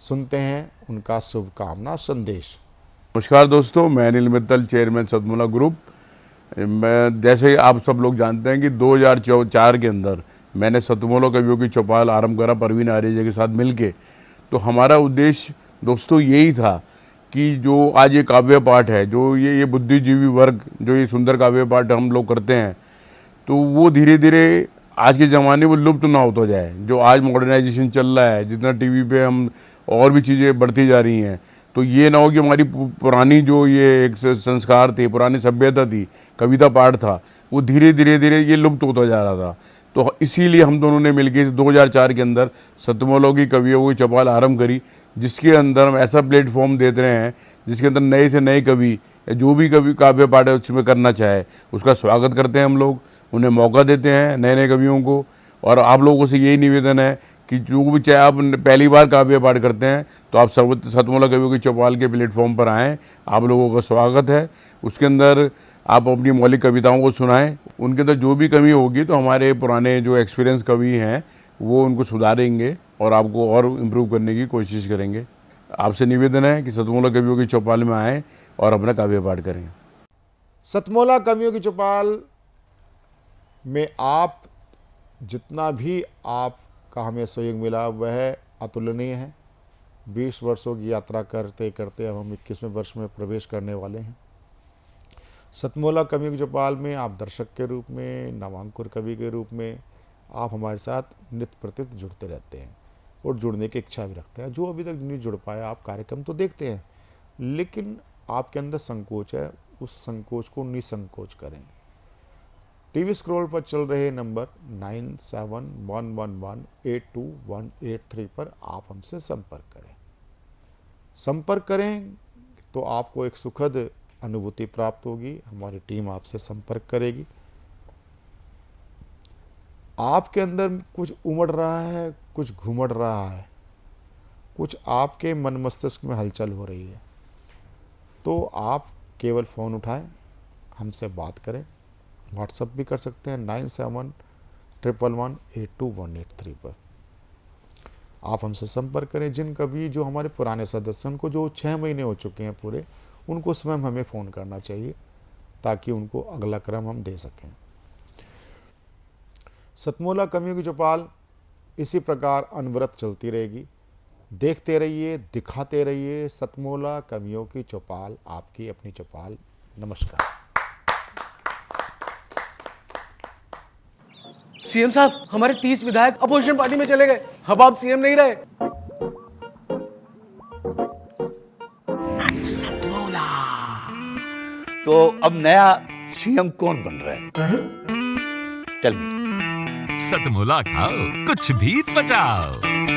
सुनते हैं उनका शुभकामना संदेश। नमस्कार दोस्तों, मैं अनिल मित्तल, चेयरमैन सतमोला ग्रुप। मैं जैसे आप सब लोग जानते हैं कि 2004 के अंदर मैंने सतमोला कवियों की चौपाल आरंभ करा परवीन आर्य जी के साथ मिलके। तो हमारा उद्देश्य दोस्तों यही था कि जो आज ये काव्य पाठ है, जो ये बुद्धिजीवी वर्ग जो ये सुंदर काव्य पाठ हम लोग करते हैं, तो वो धीरे धीरे आज के ज़माने में लुप्त ना होता जाए। जो आज मॉडर्नाइजेशन चल रहा है, जितना टीवी पे हम और भी चीज़ें बढ़ती जा रही हैं, तो ये ना हो कि हमारी पुरानी जो ये एक संस्कार थे, पुरानी सभ्यता थी, कविता पाठ था, वो धीरे धीरे ये लुप्त होता जा रहा था। तो इसीलिए हम दोनों ने मिलकर 2004 के अंदर सतमोला की कवियों की चौपाल आरंभ करी, जिसके अंदर हम ऐसा प्लेटफॉर्म देते रहे हैं जिसके अंदर नए से नए कवि जो भी कवि काव्य पाठ है उसमें करना चाहे उसका स्वागत करते हैं हम लोग, उन्हें मौका देते हैं नए नए कवियों को। और आप लोगों से यही निवेदन है कि जो भी चाहे आप पहली बार काव्य पाठ करते हैं तो आप सतमोला कवियों की चौपाल के प्लेटफॉर्म पर आएँ, आप लोगों का स्वागत है। उसके अंदर आप अपनी मौलिक कविताओं को सुनाएं, उनके अंदर जो भी कमी होगी तो हमारे पुराने जो एक्सपीरियंस कवि हैं वो उनको सुधारेंगे और आपको और इम्प्रूव करने की कोशिश करेंगे। आपसे निवेदन है कि सतमोला कवियों की चौपाल में आएँ और अपना काव्य पाठ करें। सतमोला कवियों की चौपाल में आप जितना भी आपका हमें सहयोग मिला वह अतुलनीय है। 20 वर्षों की यात्रा करते करते अब हम 21वें वर्ष में प्रवेश करने वाले हैं। सतमोला कवियों की चौपाल में आप दर्शक के रूप में, नवांकुर कवि के रूप में आप हमारे साथ नित्य प्रति जुड़ते रहते हैं और जुड़ने की इच्छा भी रखते हैं। जो अभी तक नहीं जुड़ पाया, आप कार्यक्रम तो देखते हैं लेकिन आपके अंदर संकोच है, उस संकोच को निसंकोच करें। टीवी स्क्रॉल पर चल रहे नंबर 9711182183 पर आप हमसे संपर्क करें। संपर्क करें तो आपको एक सुखद अनुभूति प्राप्त होगी। हमारी टीम आपसे संपर्क करेगी। आपके अंदर कुछ उमड़ रहा है, कुछ घुमड़ रहा है, कुछ आपके मन मस्तिष्क में हलचल हो रही है, तो आप केवल फ़ोन उठाएं, हमसे बात करें। व्हाट्सएप भी कर सकते हैं 9711182183 पर आप हमसे संपर्क करें। जिन कवि जो हमारे पुराने सदस्य उनको जो 6 महीने हो चुके हैं पूरे, उनको स्वयं हमें फ़ोन करना चाहिए ताकि उनको अगला क्रम हम दे सकें। सतमोला कवियों की चौपाल इसी प्रकार अनवरत चलती रहेगी। देखते रहिए, दिखाते रहिए। सतमोला कवियों की चौपाल, आपकी अपनी चौपाल। नमस्कार। सीएम साहब, हमारे 30 विधायक अपोजिशन पार्टी में चले गए। अब आप सीएम नहीं रहे। सतमोला। तो अब नया सीएम कौन बन रहा है? चल सतमोला खाओ, कुछ भी पचाओ।